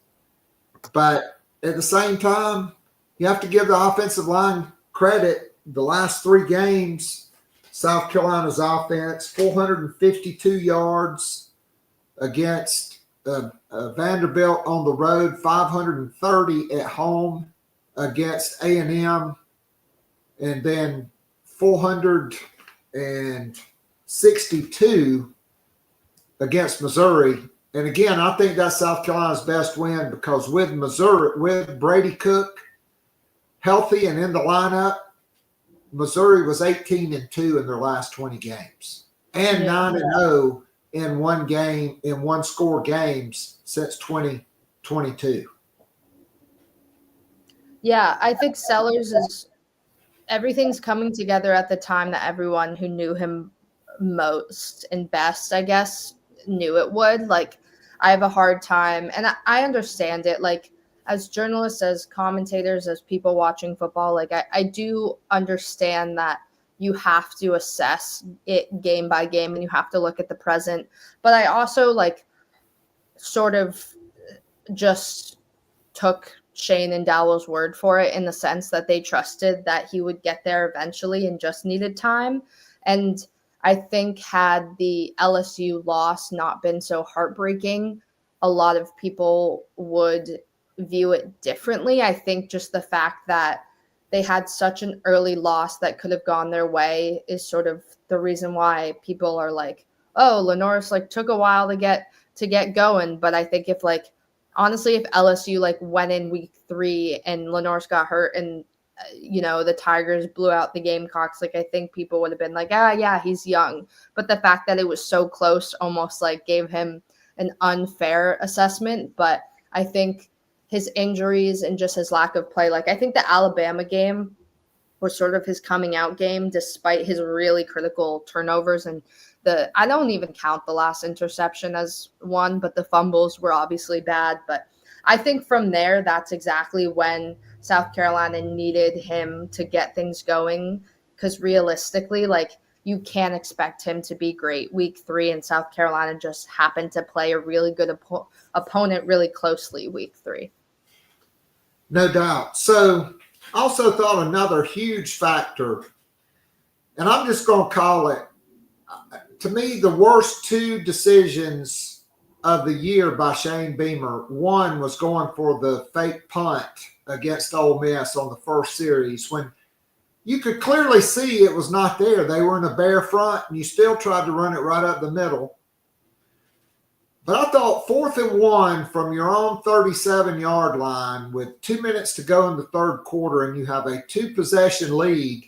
But at the same time, you have to give the offensive line credit. The last 3 games, South Carolina's offense, 452 yards against Vanderbilt on the road, 530 at home against A&M, and then 462 against Missouri. And again, I think that's South Carolina's best win because with Missouri, with Brady Cook healthy and in the lineup, Missouri was 18-2 in their last 20 games and 9-0 in one score games since 2022. Yeah, I think Sellers everything's coming together at the time that everyone who knew him most and best, I guess, knew it would. Like, I have a hard time, and I understand it. Like, as journalists, as commentators, as people watching football, like I do understand that you have to assess it game by game and you have to look at the present. But I also like sort of just took Shane and Dowell's word for it in the sense that they trusted that he would get there eventually and just needed time. And I think had the LSU loss not been so heartbreaking, a lot of people would view it differently. I think just the fact that they had such an early loss that could have gone their way is sort of the reason why people are like, oh, Lenoris like took a while to get going. But I think if like honestly, if LSU like went in week 3 and Lenoris got hurt and the Tigers blew out the Gamecocks, like I think people would have been like, yeah, he's young. But the fact that it was so close almost like gave him an unfair assessment. But I think his injuries and just his lack of play, like I think the Alabama game was sort of his coming out game, despite his really critical turnovers. And I don't even count the last interception as one, but the fumbles were obviously bad. But I think from there, that's exactly when South Carolina needed him to get things going. Because realistically, like, you can't expect him to be great week 3, and South Carolina just happened to play a really good opponent really closely week 3. No doubt. So also thought another huge factor, and I'm just going to call it, to me, the worst 2 decisions of the year by Shane Beamer. One was going for the fake punt against Ole Miss on the first series when you could clearly see it was not there. They were in a bare front, and you still tried to run it right up the middle. But I thought 4th and 1 from your own 37-yard line with 2 minutes to go in the third quarter, and you have a 2-possession lead.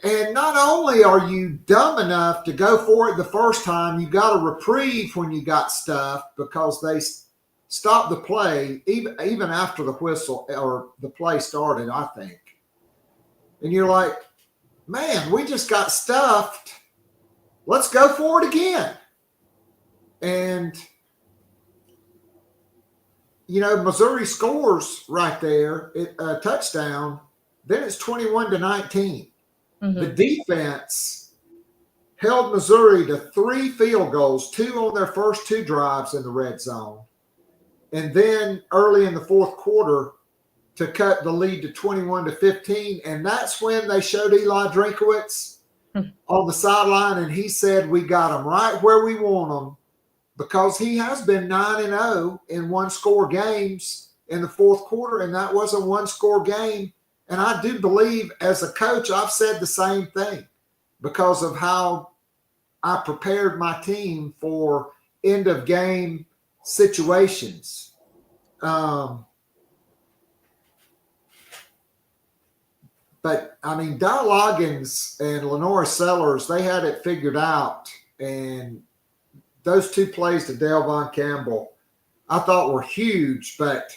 And not only are you dumb enough to go for it the first time, you got a reprieve when you got stuffed because they stopped the play even after the whistle or the play started, I think. And you're like, man, we just got stuffed. Let's go for it again. And, Missouri scores right there, a touchdown. Then it's 21-19. Mm-hmm. The defense held Missouri to 3 field goals, 2 on their first 2 drives in the red zone. And then early in the fourth quarter, to cut the lead to 21-15. And that's when they showed Eli Drinkowitz on the sideline, and he said, we got them right where we want them, because he has been 9-0 in 1-score games in the fourth quarter, and that was a 1-score game. And I do believe, as a coach, I've said the same thing because of how I prepared my team for end-of-game situations. But, I mean, Di Loggins and Lenora Sellers, they had it figured out. And those 2 plays to Dale Von Campbell, I thought were huge. But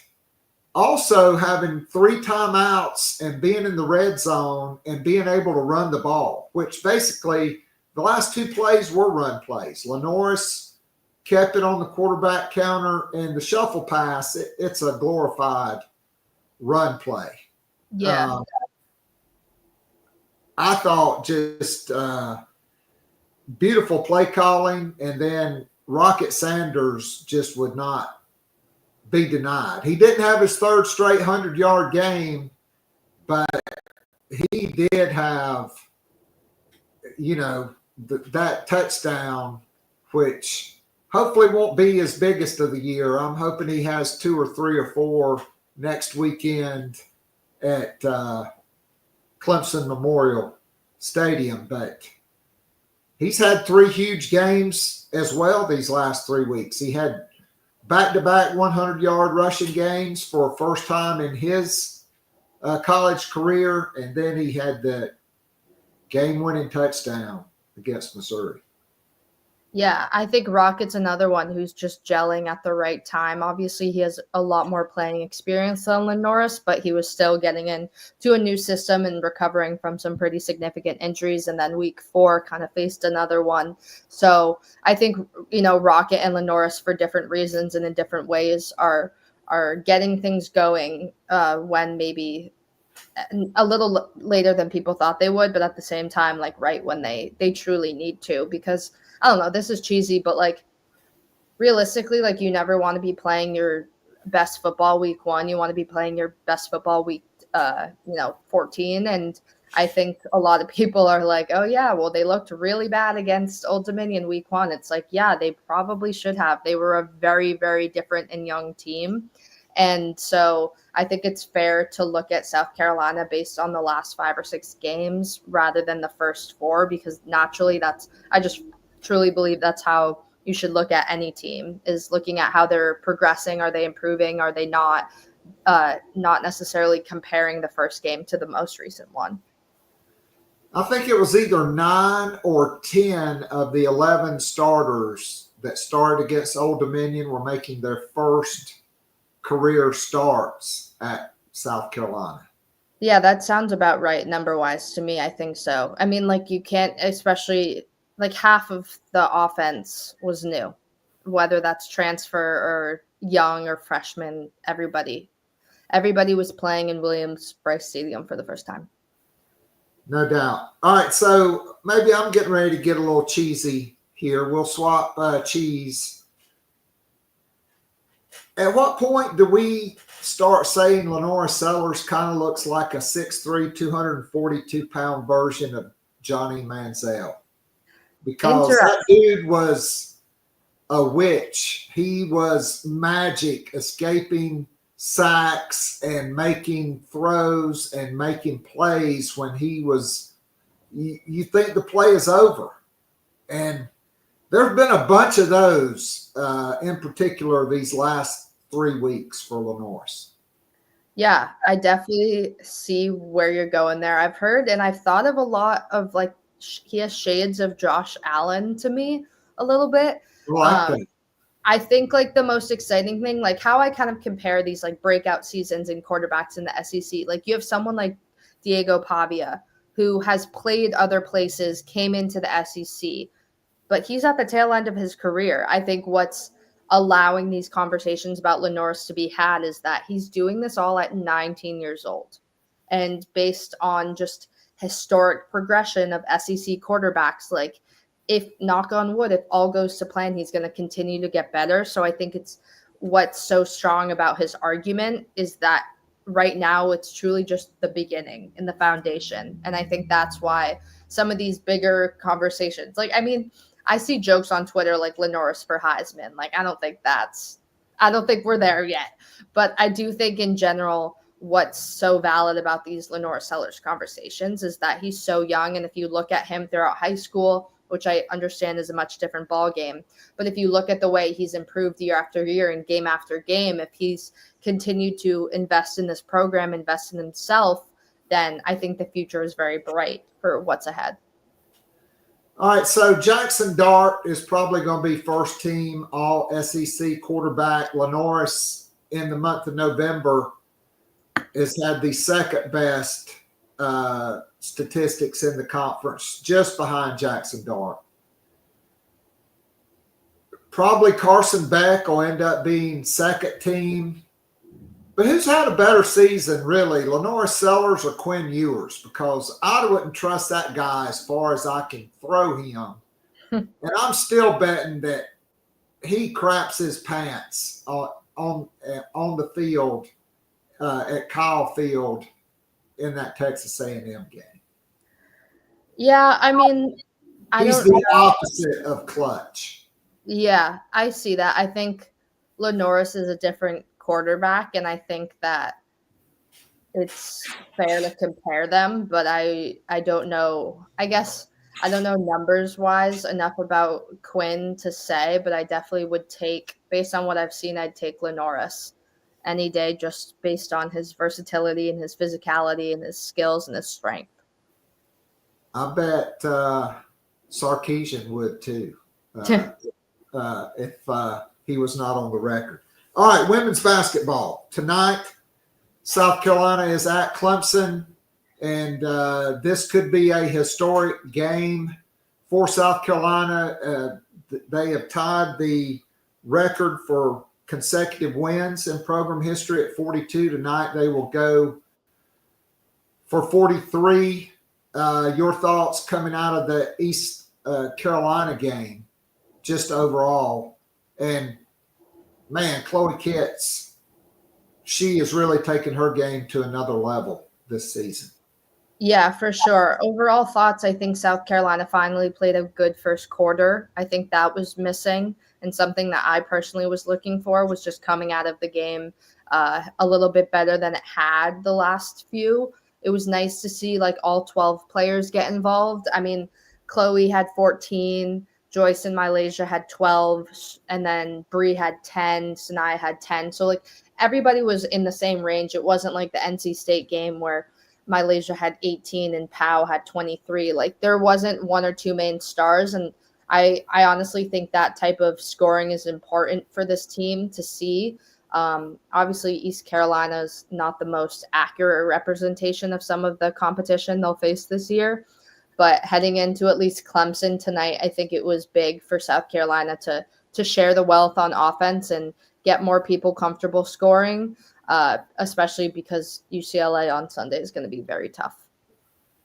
also having 3 timeouts and being in the red zone and being able to run the ball, which basically the last 2 plays were run plays. Lenoris kept it on the quarterback counter, and the shuffle pass, it's a glorified run play. Yeah. I thought just beautiful play calling, and then Rocket Sanders just would not be denied. He didn't have his 3rd straight 100-yard game, but he did have, that touchdown, which hopefully won't be his biggest of the year. I'm hoping he has 2 or 3 or 4 next weekend at Clemson Memorial Stadium, but he's had 3 huge games as well these last 3 weeks. He had back-to-back 100-yard rushing games for a first time in his college career, and then he had the game-winning touchdown against Missouri. Yeah, I think Rocket's another one who's just gelling at the right time. Obviously, he has a lot more playing experience than Lenoris, but he was still getting into a new system and recovering from some pretty significant injuries. And then week 4 kind of faced another one. So I think, Rocket and Lenoris, for different reasons and in different ways, are getting things going when maybe a little later than people thought they would, but at the same time, like right when they truly need to, because I don't know, this is cheesy, but like realistically, like you never want to be playing your best football week 1. You want to be playing your best football week, 14. And I think a lot of people are like, oh yeah, well, they looked really bad against Old Dominion week 1. It's like, yeah, they probably should have. They were a very, very different and young team. And so I think it's fair to look at South Carolina based on the last 5 or 6 games rather than the first 4, because naturally I just truly believe that's how you should look at any team, is looking at how they're progressing. Are they improving? Are they not? not necessarily comparing the first game to the most recent one. I think it was either 9 or 10 of the 11 starters that started against Old Dominion were making their first career starts at South Carolina. Yeah, that sounds about right number-wise to me. I think so. I mean, like, you can't, especially like half of the offense was new, whether that's transfer or young or freshman. Everybody was playing in Williams-Brice Stadium for the first time. No doubt. All right, so maybe I'm getting ready to get a little cheesy here. We'll swap cheese. At what point do we start saying Lenora Sellers kind of looks like a 6'3", 242-pound version of Johnny Manziel? Because that dude was a witch. He was magic, escaping sacks and making throws and making plays when he was you think the play is over. And there's been a bunch of those in particular these last 3 weeks for Lenore's. Yeah, I definitely see where you're going there. I've heard and I've thought of a lot of, like, he has shades of Josh Allen to me a little bit. I think, like, the most exciting thing, like, how I kind of compare these, like, breakout seasons in quarterbacks in the SEC. Like, you have someone like Diego Pavia, who has played other places, came into the SEC, but he's at the tail end of his career. I think what's allowing these conversations about Lenore's to be had is that he's doing this all at 19 years old. And based on just historic progression of SEC quarterbacks, like, if, knock on wood, if all goes to plan, he's going to continue to get better. So I think it's what's so strong about his argument is that right now it's truly just the beginning and the foundation. And I think that's why some of these bigger conversations, like, I mean, I see jokes on Twitter like Lenore's for Heisman. Like, I don't think we're there yet. But I do think in general, what's so valid about these Lenore Sellers conversations is that he's so young. And if you look at him throughout high school, which I understand is a much different ball game, but if you look at the way he's improved year after year and game after game, if he's continued to invest in this program, invest in himself, then I think the future is very bright for what's ahead. All right, so Jackson Dart is probably going to be first team all SEC quarterback. Lenore's in the month of November has had the second best statistics in the conference, just behind Jackson Dart. Probably Carson Beck will end up being second team. But who's had a better season, really, Lenore Sellers or Quinn Ewers? Because I wouldn't trust that guy as far as I can throw him. And I'm still betting that he craps his pants on the field at Kyle Field in that Texas A&M game. Yeah, I mean, he's the opposite of clutch. Yeah, I see that. I think Lenore's is a different quarterback, and I think that it's fair to compare them, but I don't know. I guess I don't know numbers wise enough about Quinn to say, but I definitely would take, based on what I've seen, I'd take Lenore's any day, just based on his versatility and his physicality and his skills and his strength. I bet Sarkisian would too, if he was not on the record. All right, women's basketball. Tonight, South Carolina is at Clemson, and this could be a historic game for South Carolina. They have tied the record for consecutive wins in program history at 42. Tonight, they will go for 43. Your thoughts coming out of the East Carolina game, just overall. And, man, Chloe Kitts, she is really taking her game to another level this season. Yeah, for sure. Overall thoughts, I think South Carolina finally played a good first quarter. I think that was missing, and something that I personally was looking for was just coming out of the game a little bit better than it had the last few. It was nice to see like all 12 players get involved. I mean, Chloe had 14, Joyce and Malaysia had 12, and then Bree had 10, Sinai had 10. So like everybody was in the same range. It wasn't like the NC State game where Milasia had 18 and Powell had 23. Like there wasn't one or two main stars. And I honestly think that type of scoring is important for this team to see. Obviously, East Carolina is not the most accurate representation of some of the competition they'll face this year. But heading into at least Clemson tonight, I think it was big for South Carolina to share the wealth on offense and get more people comfortable scoring, especially because UCLA on Sunday is going to be very tough.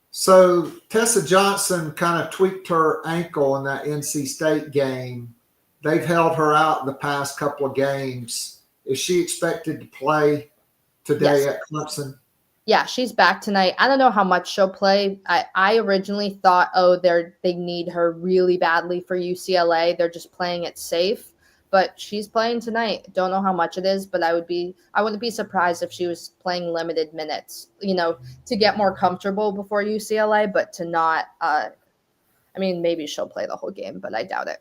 So Tessa Johnson kind of tweaked her ankle in that NC State game. They've held her out the past couple of games. Is she expected to play today at Clemson? Yeah, she's back tonight. I don't know how much she'll play. I originally thought, they need her really badly for UCLA. They're just playing it safe. But she's playing tonight. Don't know how much it is, but I wouldn't be surprised if she was playing limited minutes, to get more comfortable before UCLA, but to not maybe she'll play the whole game, but I doubt it.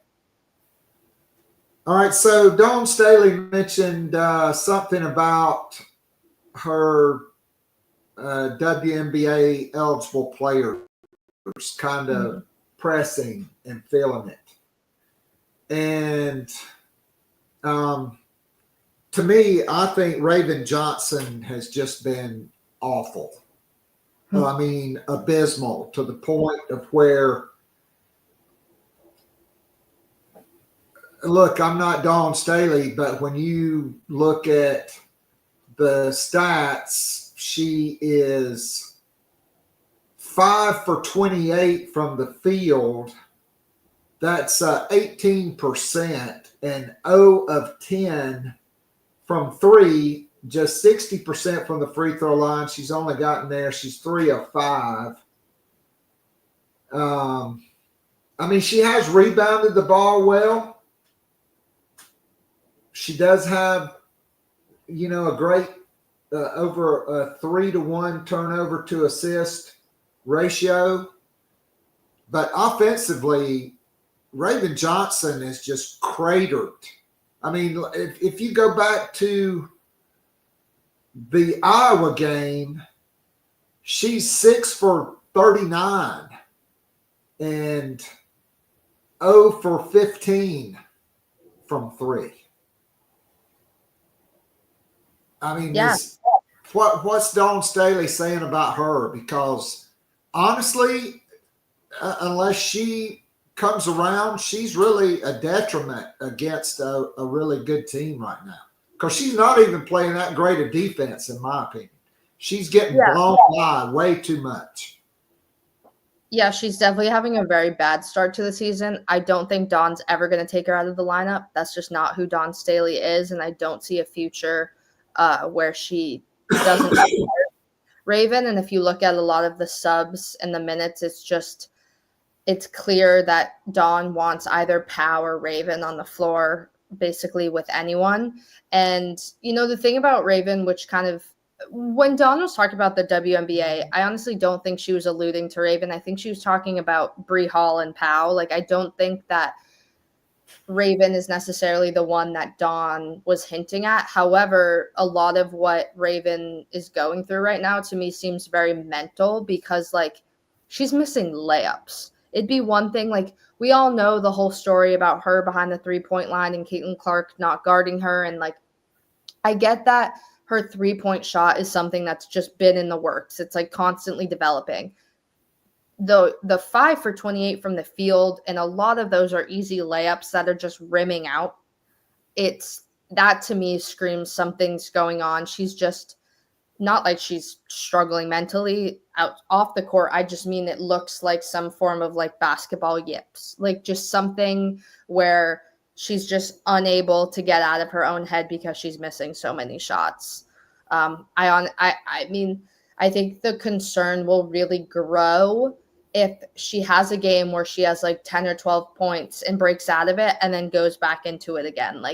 All right, so Dawn Staley mentioned something about her WNBA eligible players kind of pressing and feeling it. And to me, I think Raven Johnson has just been awful. I mean, abysmal to the point of where, look, I'm not Dawn Staley, but when you look at the stats, she is 5 for 28 from the field. That's 18%, and 0 of 10 from 3, just 60% from the free throw line. She's only gotten there. She's 3 of 5. She has rebounded the ball well. She does have, a great over a 3-to-1 turnover to assist ratio. But offensively, Raven Johnson is just cratered. I mean, if you go back to the Iowa game, she's 6 for 39 and 0 for 15 from 3. I mean, what's Dawn Staley saying about her? Because honestly, unless she comes around, she's really a detriment against a really good team right now. Because she's not even playing that great a defense, in my opinion. She's getting blown by way too much. Yeah, she's definitely having a very bad start to the season. I don't think Dawn's ever going to take her out of the lineup. That's just not who Dawn Staley is, and I don't see a future where she doesn't Raven. And if you look at a lot of the subs and the minutes, it's clear that Dawn wants either Pow or Raven on the floor, basically with anyone. And, the thing about Raven, which kind of, when Dawn was talking about the WNBA, I honestly don't think she was alluding to Raven. I think she was talking about Bree Hall and Pow. Like, I don't think that Raven is necessarily the one that Dawn was hinting at. However, a lot of what Raven is going through right now to me seems very mental because, she's missing layups. It'd be one thing, we all know the whole story about her behind the three-point line and Caitlin Clark not guarding her. And, I get that her three-point shot is something that's just been in the works. It's, constantly developing. The 5 for 28 from the field, and a lot of those are easy layups that are just rimming out. That to me screams something's going on. She's just not like she's struggling mentally off the court. I just mean it looks like some form of basketball yips, just something where she's just unable to get out of her own head because she's missing so many shots. I think the concern will really grow if she has a game where she has 10 or 12 points and breaks out of it and then goes back into it again.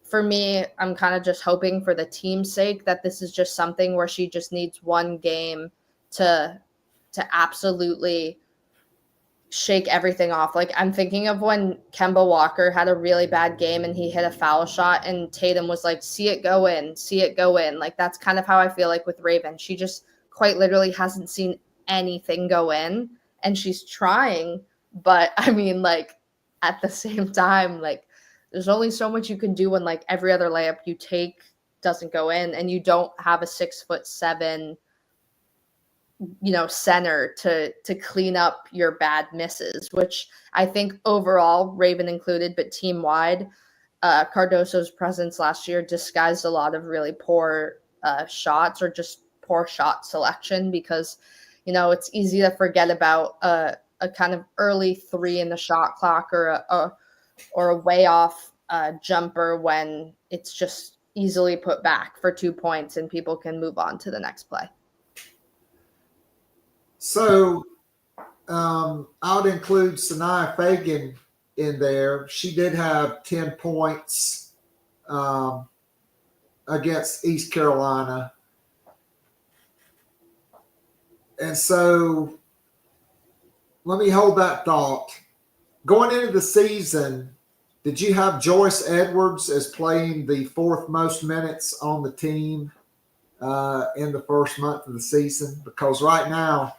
For me, I'm kind of just hoping for the team's sake that this is just something where she just needs one game to absolutely shake everything off. Like, I'm thinking of when Kemba Walker had a really bad game and he hit a foul shot and Tatum was like, see it go in, see it go in. Like, that's kind of how I feel like with Raven. She just quite literally hasn't seen anything go in, and she's trying. But I mean, like, at the same time, like, there's only so much you can do when like every other layup you take doesn't go in, and you don't have a 6'7", center to clean up your bad misses, which I think overall, Raven included, but team wide, Cardoso's presence last year disguised a lot of really poor shots or just poor shot selection, because, it's easy to forget about a kind of early 3 in the shot clock or a way off jumper when it's just easily put back for 2 points and people can move on to the next play. So I would include Sanaya Fagan in there. She did have 10 points against East Carolina. And so let me hold that thought. Going into the season, did you have Joyce Edwards as playing the 4th most minutes on the team in the first month of the season? Because right now,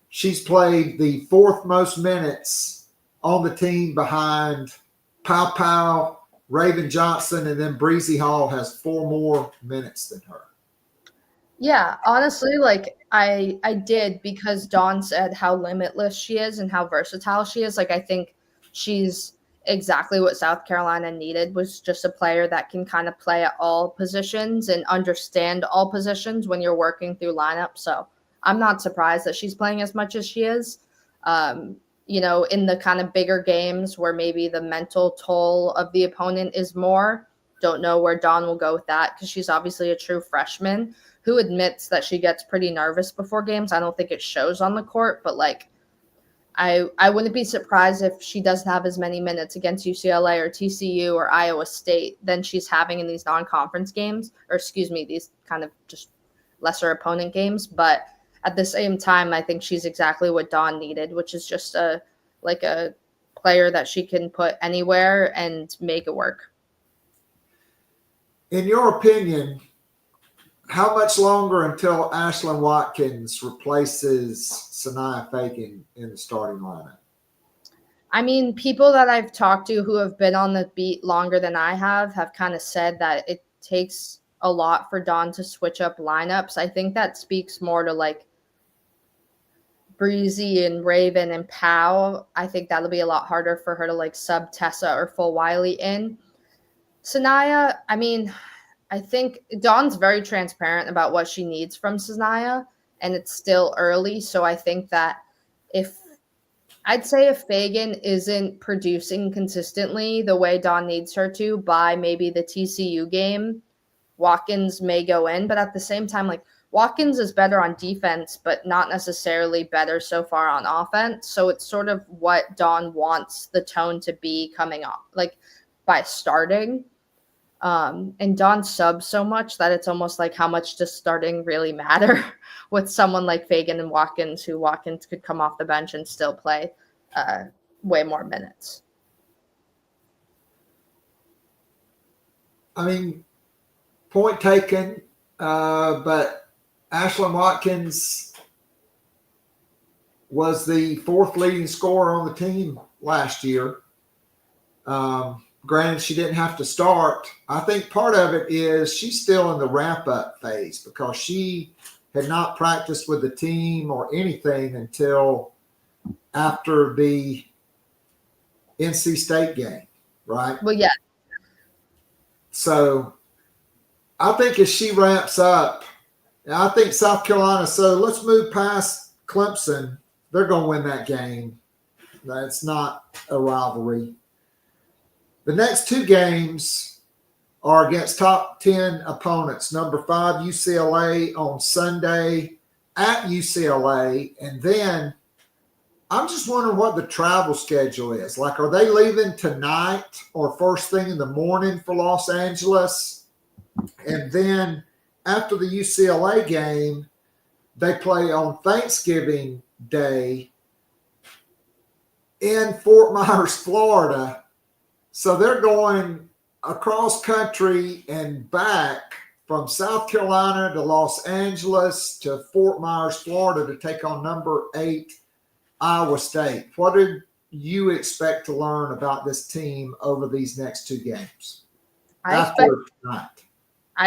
she's played the 4th most minutes on the team behind Pow Pow, Raven Johnson, and then Breezy Hall has 4 more minutes than her. Yeah, honestly, like I did, because Dawn said how limitless she is and how versatile she is. Like, I think she's exactly what South Carolina needed, was just a player that can kind of play at all positions and understand all positions when you're working through lineups. So I'm not surprised that she's playing as much as she is. In the kind of bigger games where maybe the mental toll of the opponent is more, don't know where Dawn will go with that, because she's obviously a true freshman who admits that she gets pretty nervous before games. I don't think it shows on the court, but like, I wouldn't be surprised if she doesn't have as many minutes against UCLA or TCU or Iowa State than she's having in these non-conference games, or these kind of just lesser opponent games. But at the same time, I think she's exactly what Dawn needed, which is just a player that she can put anywhere and make it work. In your opinion, how much longer until Ashlyn Watkins replaces Sanaya Fagan in the starting lineup? I mean, people that I've talked to who have been on the beat longer than I have kind of said that it takes a lot for Dawn to switch up lineups. I think that speaks more to like Breezy and Raven and Pow. I think that'll be a lot harder for her to like sub Tessa or Full Wiley in. Sanaya, I mean, I think Dawn's very transparent about what she needs from Sanaya, and it's still early. So I think that if Fagan isn't producing consistently the way Dawn needs her to by maybe the TCU game, Watkins may go in. But at the same time, like, Watkins is better on defense, but not necessarily better so far on offense. So it's sort of what Dawn wants the tone to be coming off, like, by starting. And Dawn subs so much that it's almost like, how much does starting really matter with someone like Fagan and Watkins, who Watkins could come off the bench and still play way more minutes. I mean, point taken, but Ashlyn Watkins was the 4th leading scorer on the team last year. Granted, she didn't have to start. I think part of it is she's still in the ramp-up phase, because she had not practiced with the team or anything until after the NC State game, right? Well, yeah. So I think as she ramps up, I think South Carolina, so let's move past Clemson. They're going to win that game. That's not a rivalry. The next 2 games are against top 10 opponents. Number 5, UCLA on Sunday at UCLA. And then I'm just wondering what the travel schedule is. Like, are they leaving tonight or first thing in the morning for Los Angeles? And then after the UCLA game, they play on Thanksgiving Day in Fort Myers, Florida. So they're going across country and back from South Carolina to Los Angeles to Fort Myers, Florida to take on number 8 Iowa State. What did you expect to learn about this team over these next 2 games? I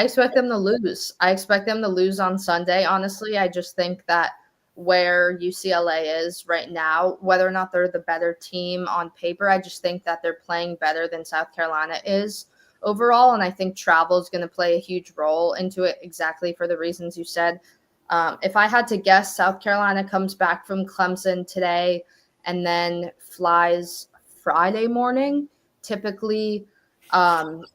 expect them to lose. I expect them to lose on Sunday. Honestly, I just think that where UCLA is right now, whether or not they're the better team on paper, I just think that they're playing better than South Carolina is overall. And I think travel is going to play a huge role into it, exactly for the reasons you said. If I had to guess, South Carolina comes back from Clemson today and then flies Friday morning. Typically,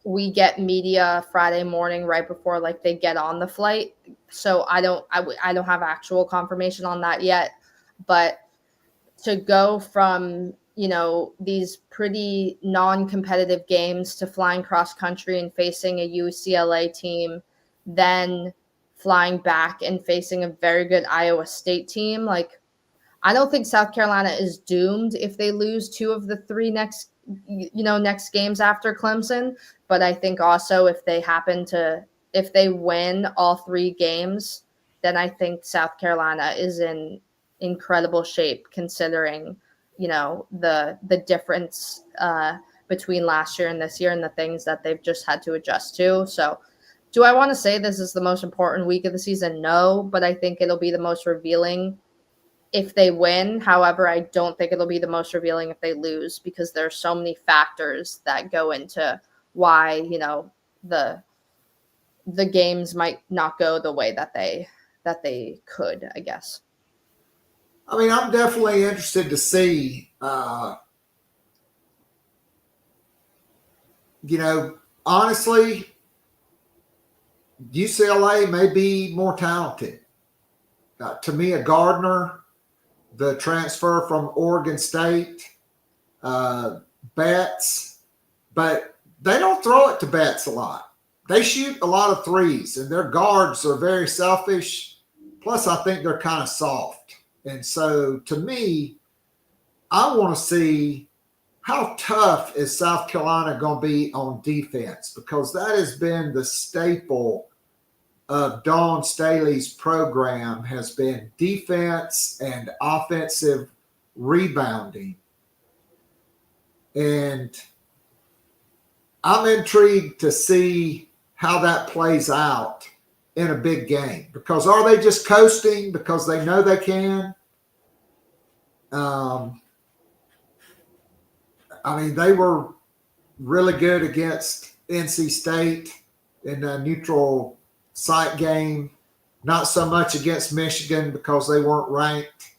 we get media Friday morning right before like they get on the flight. So I don't have actual confirmation on that yet, but to go from, these pretty non-competitive games to flying cross country and facing a UCLA team, then flying back and facing a very good Iowa State team. Like, I don't think South Carolina is doomed if they lose 2 of the 3 next games after Clemson. But I think also if they win all 3 games, then I think South Carolina is in incredible shape considering, the difference between last year and this year and the things that they've just had to adjust to. So do I want to say this is the most important week of the season? No, but I think it'll be the most revealing if they win. However, I don't think it'll be the most revealing if they lose, because there are so many factors that go into why, the games might not go the way that they could, I guess. I mean, I'm definitely interested to see, honestly, UCLA may be more talented. Tamia Gardner, the transfer from Oregon State, Betts, but they don't throw it to Betts a lot. They shoot a lot of threes, and their guards are very selfish. Plus, I think they're kind of soft. And so, to me, I want to see how tough is South Carolina going to be on defense, because that has been the staple of Dawn Staley's program, has been defense and offensive rebounding. And I'm intrigued to see how that plays out in a big game, because are they just coasting because they know they can? They were really good against NC State in a neutral site game, not so much against Michigan because they weren't ranked.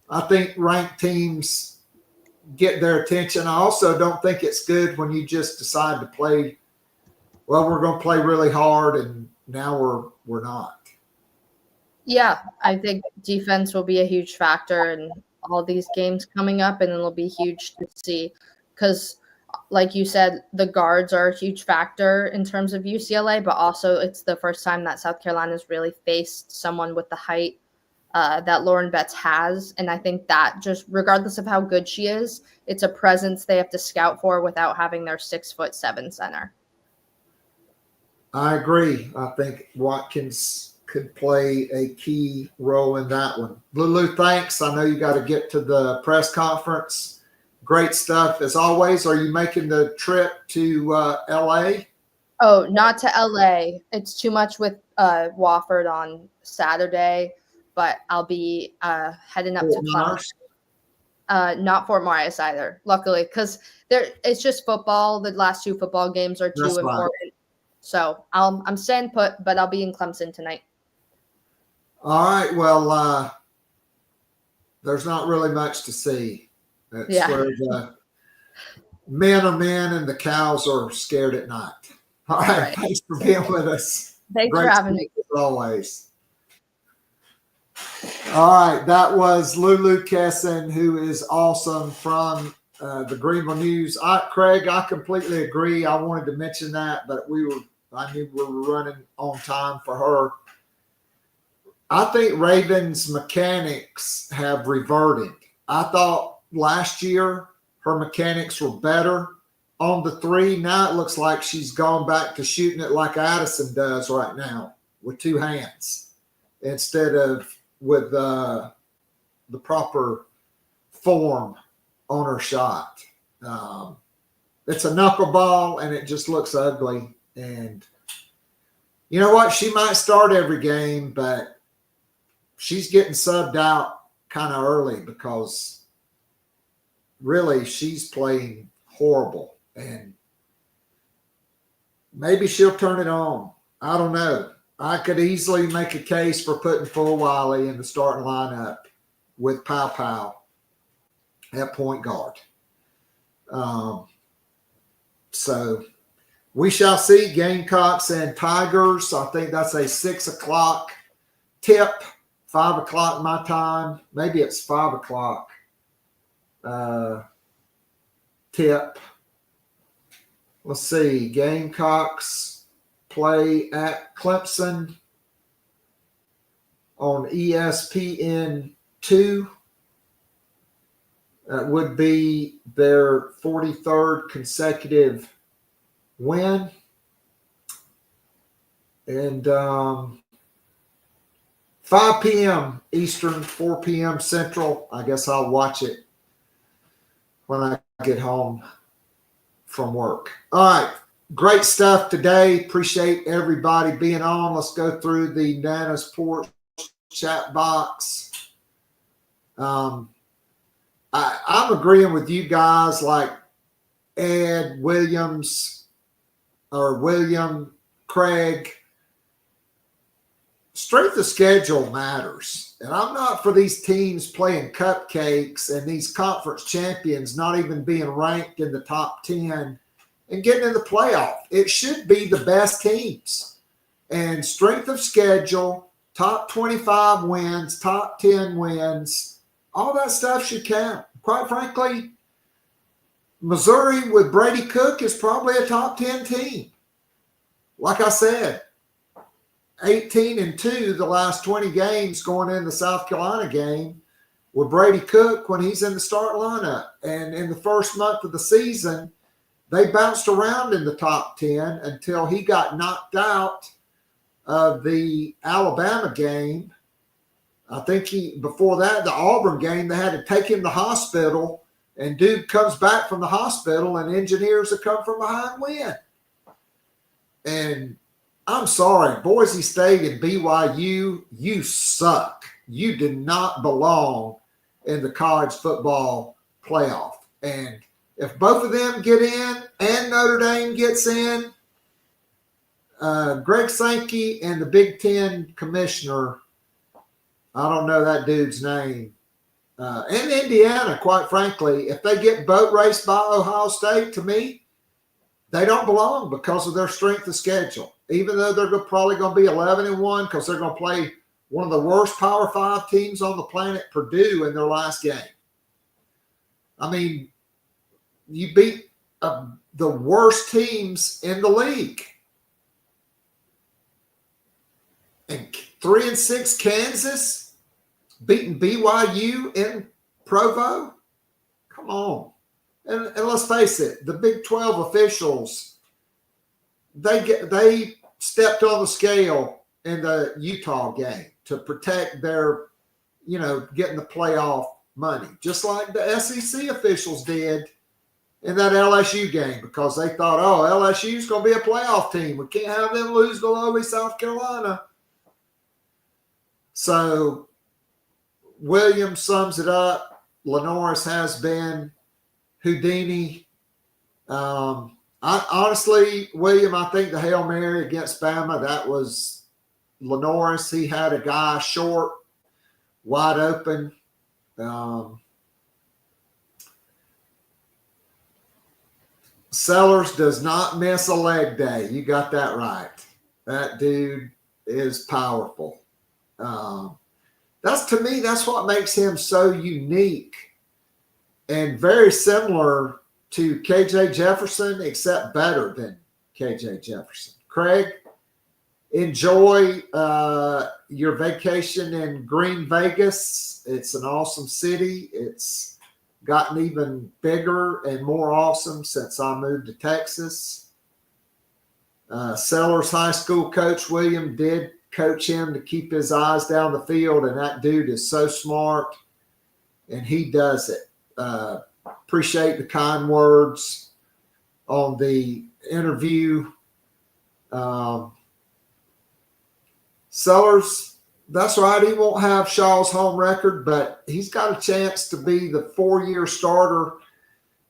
I think ranked teams get their attention. I also don't think it's good when you just decide to play, well, we're going to play really hard, and now we're not. Yeah, I think defense will be a huge factor in all these games coming up, and it'll be huge to see because, like you said, the guards are a huge factor in terms of UCLA, but also it's the first time that South Carolina's really faced someone with the height that Lauren Betts has. And I think that just regardless of how good she is, it's a presence they have to scout for without having their 6'7" center. I agree. I think Watkins could play a key role in that one. Lulu, thanks. I know you got to get to the press conference. Great stuff as always. Are you making the trip to LA? Oh, not to LA. It's too much with Wofford on Saturday, but I'll be heading up to Clemson. Not Fort Myers either, luckily, because it's just football. The last 2 football games are too important. Fine. So I'm staying put, but I'll be in Clemson tonight. All right. Well, there's not really much to see. That's where the men are men and the cows are scared at night. All right. Thanks for being with us. Thanks for having me. As always. All right. That was Lulu Kesin, who is awesome, from the Greenville News. Craig, I completely agree. I wanted to mention that, but I knew we were running on time for her. I think Ravens mechanics have reverted. I thought last year, her mechanics were better on the three. Now it looks like she's gone back to shooting it like Addison does right now with two hands instead of with the proper form on her shot. It's a knuckleball, and it just looks ugly. And you know what? She might start every game, but she's getting subbed out kind of early because really she's playing horrible. And maybe she'll turn it on. I don't know. I could easily make a case for putting Fulwiley in the starting lineup with Pow Pow at point guard. So we shall see. Gamecocks and Tigers. I think that's a 6 o'clock tip, 5 o'clock my time. Maybe it's 5 o'clock tip. Let's see. Gamecocks play at Clemson on ESPN2. That would be their 43rd consecutive win. And 5 p.m. Eastern, 4 p.m. Central. I guess I'll watch it when I get home from work. All right. Great stuff today. Appreciate everybody being on. Let's go through the Nana's Porch chat box. I'm agreeing with you guys like Ed Williams or William Craig. Strength of schedule matters. And I'm not for these teams playing cupcakes and these conference champions not even being ranked in the top 10 and getting in the playoff. It should be the best teams. And strength of schedule, top 25 wins, top 10 wins, all that stuff should count. Quite frankly, Missouri with Brady Cook is probably a top 10 team. Like I said, 18-2 the last 20 games going in the South Carolina game with Brady Cook when he's in the start lineup. And in the first month of the season, they bounced around in the top 10 until he got knocked out of the Alabama game. I think before that, the Auburn game, they had to take him to the hospital, and dude comes back from the hospital and engineers a come from behind win. And I'm sorry, Boise State and BYU, you suck. You did not belong in the college football playoff. And if both of them get in and Notre Dame gets in, Greg Sankey and the Big Ten commissioner, I don't know that dude's name, and Indiana, quite frankly, if they get boat raced by Ohio State, to me, they don't belong because of their strength of schedule. Even though they're probably going to be 11-1 because they're going to play one of the worst Power 5 teams on the planet, Purdue, in their last game. I mean, you beat the worst teams in the league. And 3-6 Kansas beating BYU in Provo. Come on. And let's face it, the Big 12 officials, they stepped on the scale in the Utah game to protect their, getting the playoff money, just like the SEC officials did in that LSU game because they thought, LSU's going to be a playoff team. We can't have them lose to lowly South Carolina. So Williams sums it up. Lenoris has been Houdini. Honestly, William, I think the Hail Mary against Bama, that was Lenoris. He had a guy short, wide open. Sellers does not miss a leg day. You got that right. That dude is powerful. To me, that's what makes him so unique and very similar to KJ Jefferson, except better than KJ Jefferson. Craig, enjoy your vacation in Green Vegas. It's an awesome city. It's gotten even bigger and more awesome since I moved to Texas. Sellers High School coach William did coach him to keep his eyes down the field, and that dude is so smart, and he does it. Appreciate the kind words on the interview. Sellers, that's right, he won't have Shaw's home record, but he's got a chance to be the 4-year starter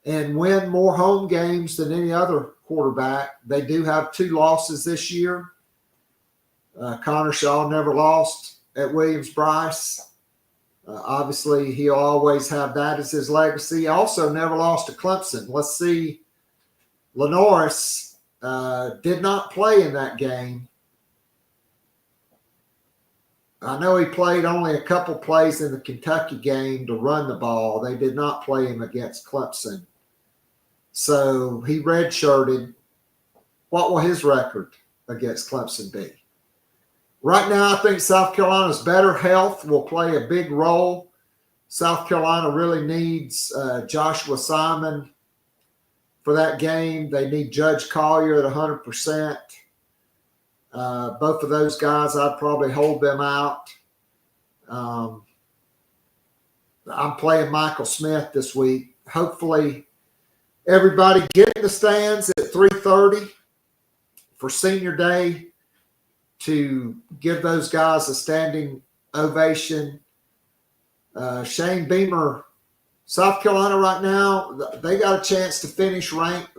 and win more home games than any other quarterback. They do have 2 losses this year. Connor Shaw never lost at Williams-Brice. Obviously, he'll always have that as his legacy. Also never lost to Clemson. Let's see. Lenoris did not play in that game. I know he played only a couple plays in the Kentucky game to run the ball. They did not play him against Clemson. So he redshirted. What will his record against Clemson be? Right now, I think South Carolina's better health will play a big role. South Carolina really needs Joshua Simon for that game. They need Judge Collier at 100%. Both of those guys, I'd probably hold them out. I'm playing Michael Smith this week. Hopefully, everybody get in the stands at 3:30 for Senior Day to give those guys a standing ovation. Shane Beamer, South Carolina right now, they got a chance to finish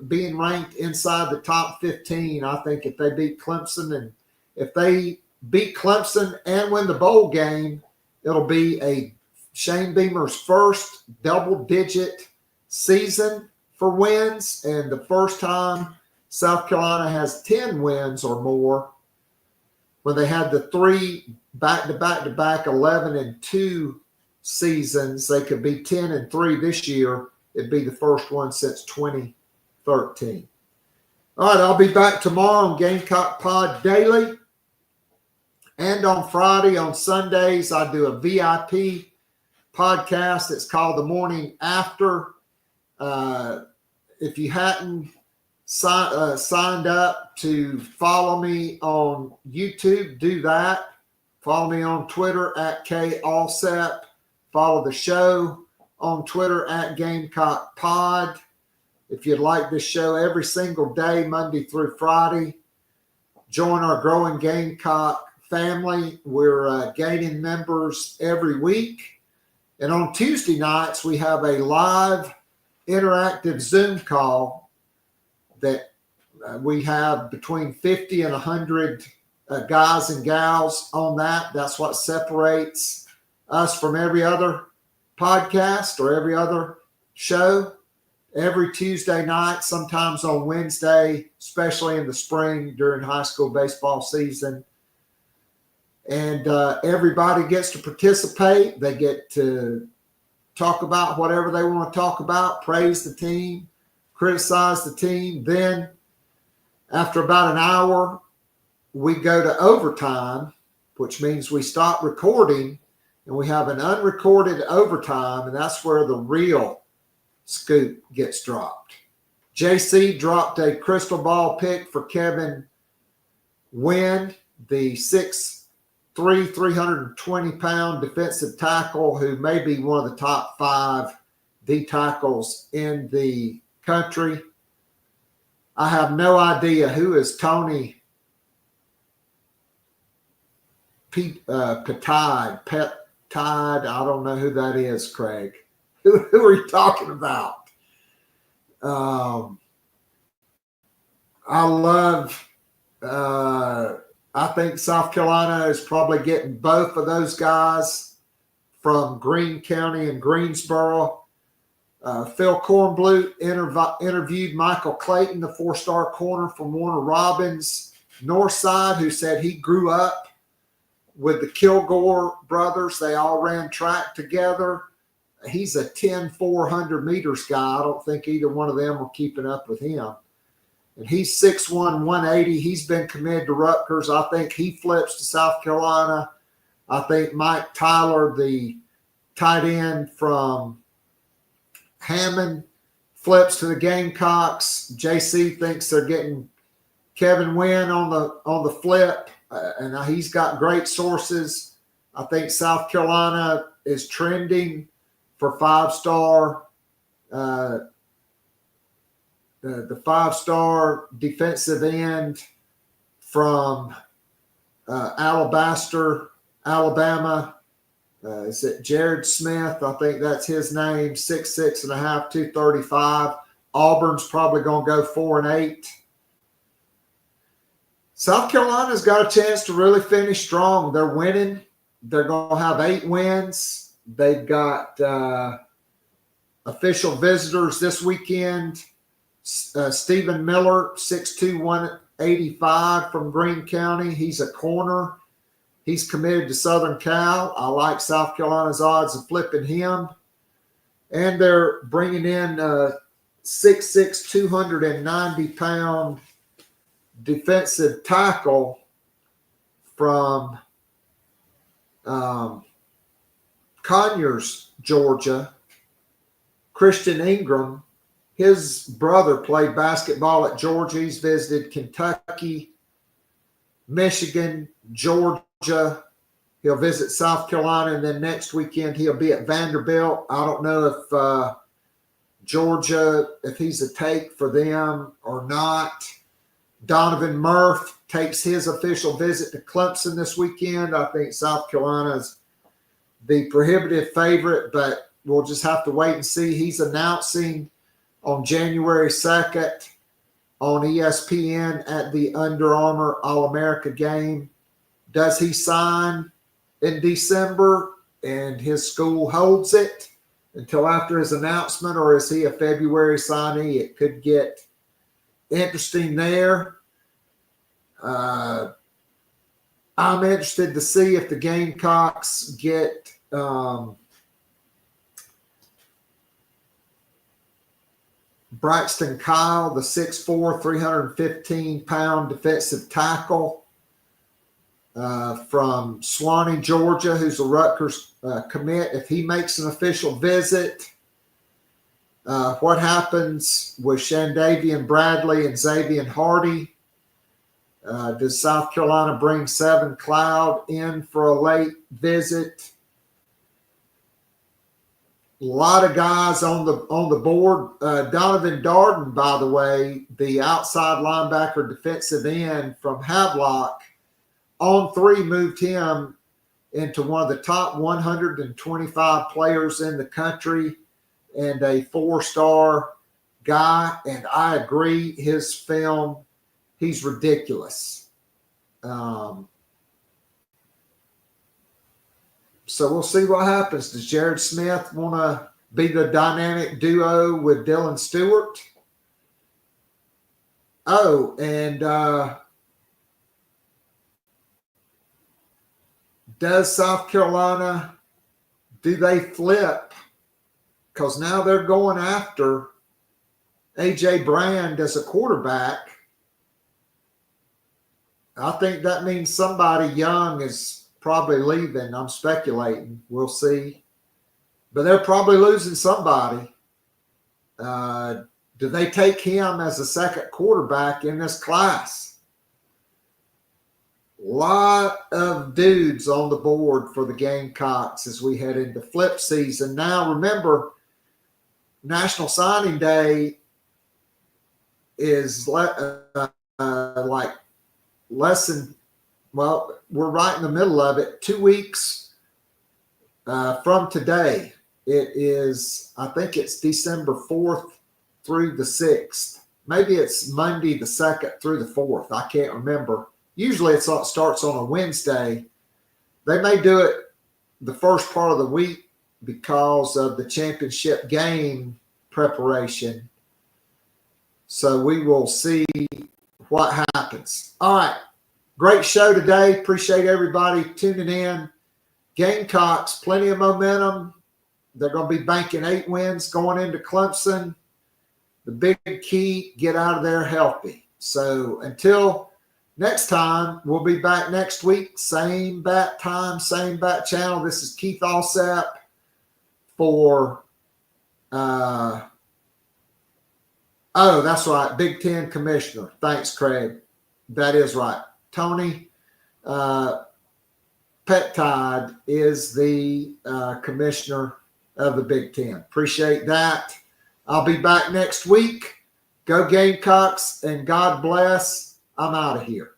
being ranked inside the top 15. I think if they beat Clemson, and if they beat Clemson and win the bowl game, it'll be a Shane Beamer's first double-digit season for wins, and the first time South Carolina has 10 wins or more. When they had the 3 back-to-back 11-2 seasons, they could be 10-3 this year. It'd be the first one since 2013. All right, I'll be back tomorrow on Gamecock Pod Daily. And on Friday, on Sundays, I do a VIP podcast. It's called The Morning After. If you hadn't signed up to follow me on YouTube, do that. Follow me on Twitter at KAllsep. Follow the show on Twitter at Gamecock Pod. If you'd like this show every single day, Monday through Friday, join our growing Gamecock family. We're gaining members every week. And on Tuesday nights, we have a live interactive Zoom call that we have between 50 and 100 guys and gals on that. That's what separates us from every other podcast or every other show. Every Tuesday night, sometimes on Wednesday, especially in the spring during high school baseball season. And everybody gets to participate. They get to talk about whatever they want to talk about, praise the team, criticize the team. Then after about an hour, we go to overtime, which means we stop recording and we have an unrecorded overtime, and that's where the real scoop gets dropped. JC dropped a crystal ball pick for Kevin Wynn, the 6'3", 320-pound defensive tackle who may be one of the top 5 D tackles in the country. I have no idea who is Tony Petide. I don't know who that is, Craig. Who are you talking about? I think South Carolina is probably getting both of those guys from Greene County and Greensboro. Phil Kornblut interviewed Michael Clayton, the 4-star corner from Warner Robins Northside, who said he grew up with the Kilgore brothers. They all ran track together. He's a 10, 400 meters guy. I don't think either one of them are keeping up with him. And he's 6'1", 180. He's been committed to Rutgers. I think he flips to South Carolina. I think Mike Tyler, the tight end from Hammond flips to the Gamecocks. JC thinks they're getting Kevin Wynn on the flip, and he's got great sources. I think South Carolina is trending for 5-star. The 5-star defensive end from Alabaster, Alabama. Is it Jared Smith? I think that's his name. 6'6.5", 235. Auburn's probably going to go 4-8. South Carolina's got a chance to really finish strong. They're winning. They're going to have 8 wins. They've got official visitors this weekend. Stephen Miller, 6'2", 185 from Greene County. He's a corner. He's committed to Southern Cal. I like South Carolina's odds of flipping him. And they're bringing in 6'6", 290-pound defensive tackle from Conyers, Georgia, Christian Ingram. His brother played basketball at Georgia. He's visited Kentucky, Michigan, Georgia. He'll visit South Carolina, and then next weekend he'll be at Vanderbilt. I don't know if Georgia, if he's a take for them or not. Donovan Murph takes his official visit to Clemson this weekend. I think South Carolina's the prohibitive favorite, but we'll just have to wait and see. He's announcing on January 2nd on ESPN at the Under Armour All-America game. Does he sign in December and his school holds it until after his announcement, or is he a February signee? It could get interesting there. I'm interested to see if the Gamecocks get Braxton Kyle, the 6'4", 315-pound defensive tackle from Swanee, Georgia, who's a Rutgers commit. If he makes an official visit, what happens with Shandavian Bradley and Xavier Hardy? Does South Carolina bring Seven Cloud in for a late visit? A lot of guys on the board. Donovan Darden, by the way, the outside linebacker defensive end from Havelock, on 3 moved him into one of the top 125 players in the country and a 4-star guy. And I agree, his film, he's ridiculous. So we'll see what happens. Does Jared Smith want to be the dynamic duo with Dylan Stewart? Oh, and does South Carolina, do they flip? Because now they're going after A.J. Brand as a quarterback. I think that means somebody young is probably leaving. I'm speculating. We'll see. But they're probably losing somebody. Do they take him as a second quarterback in this class? A lot of dudes on the board for the Gamecocks as we head into flip season. Now, remember, National Signing Day is like less than, well, we're right in the middle of it. 2 weeks from today. It is, I think it's December 4th through the 6th. Maybe it's Monday the 2nd through the 4th. I can't remember. Usually it starts on a Wednesday. They may do it the first part of the week because of the championship game preparation. So we will see what happens. All right. Great show today. Appreciate everybody tuning in. Gamecocks, plenty of momentum. They're going to be banking 8 wins going into Clemson. The big key, get out of there healthy. So until next time, we'll be back next week. Same bat time, same bat channel. This is Keith Alsap for Oh, that's right. Big Ten commissioner. Thanks, Craig. That is right. Tony Pettide is the commissioner of the Big Ten. Appreciate that. I'll be back next week. Go Gamecocks and God bless. I'm out of here.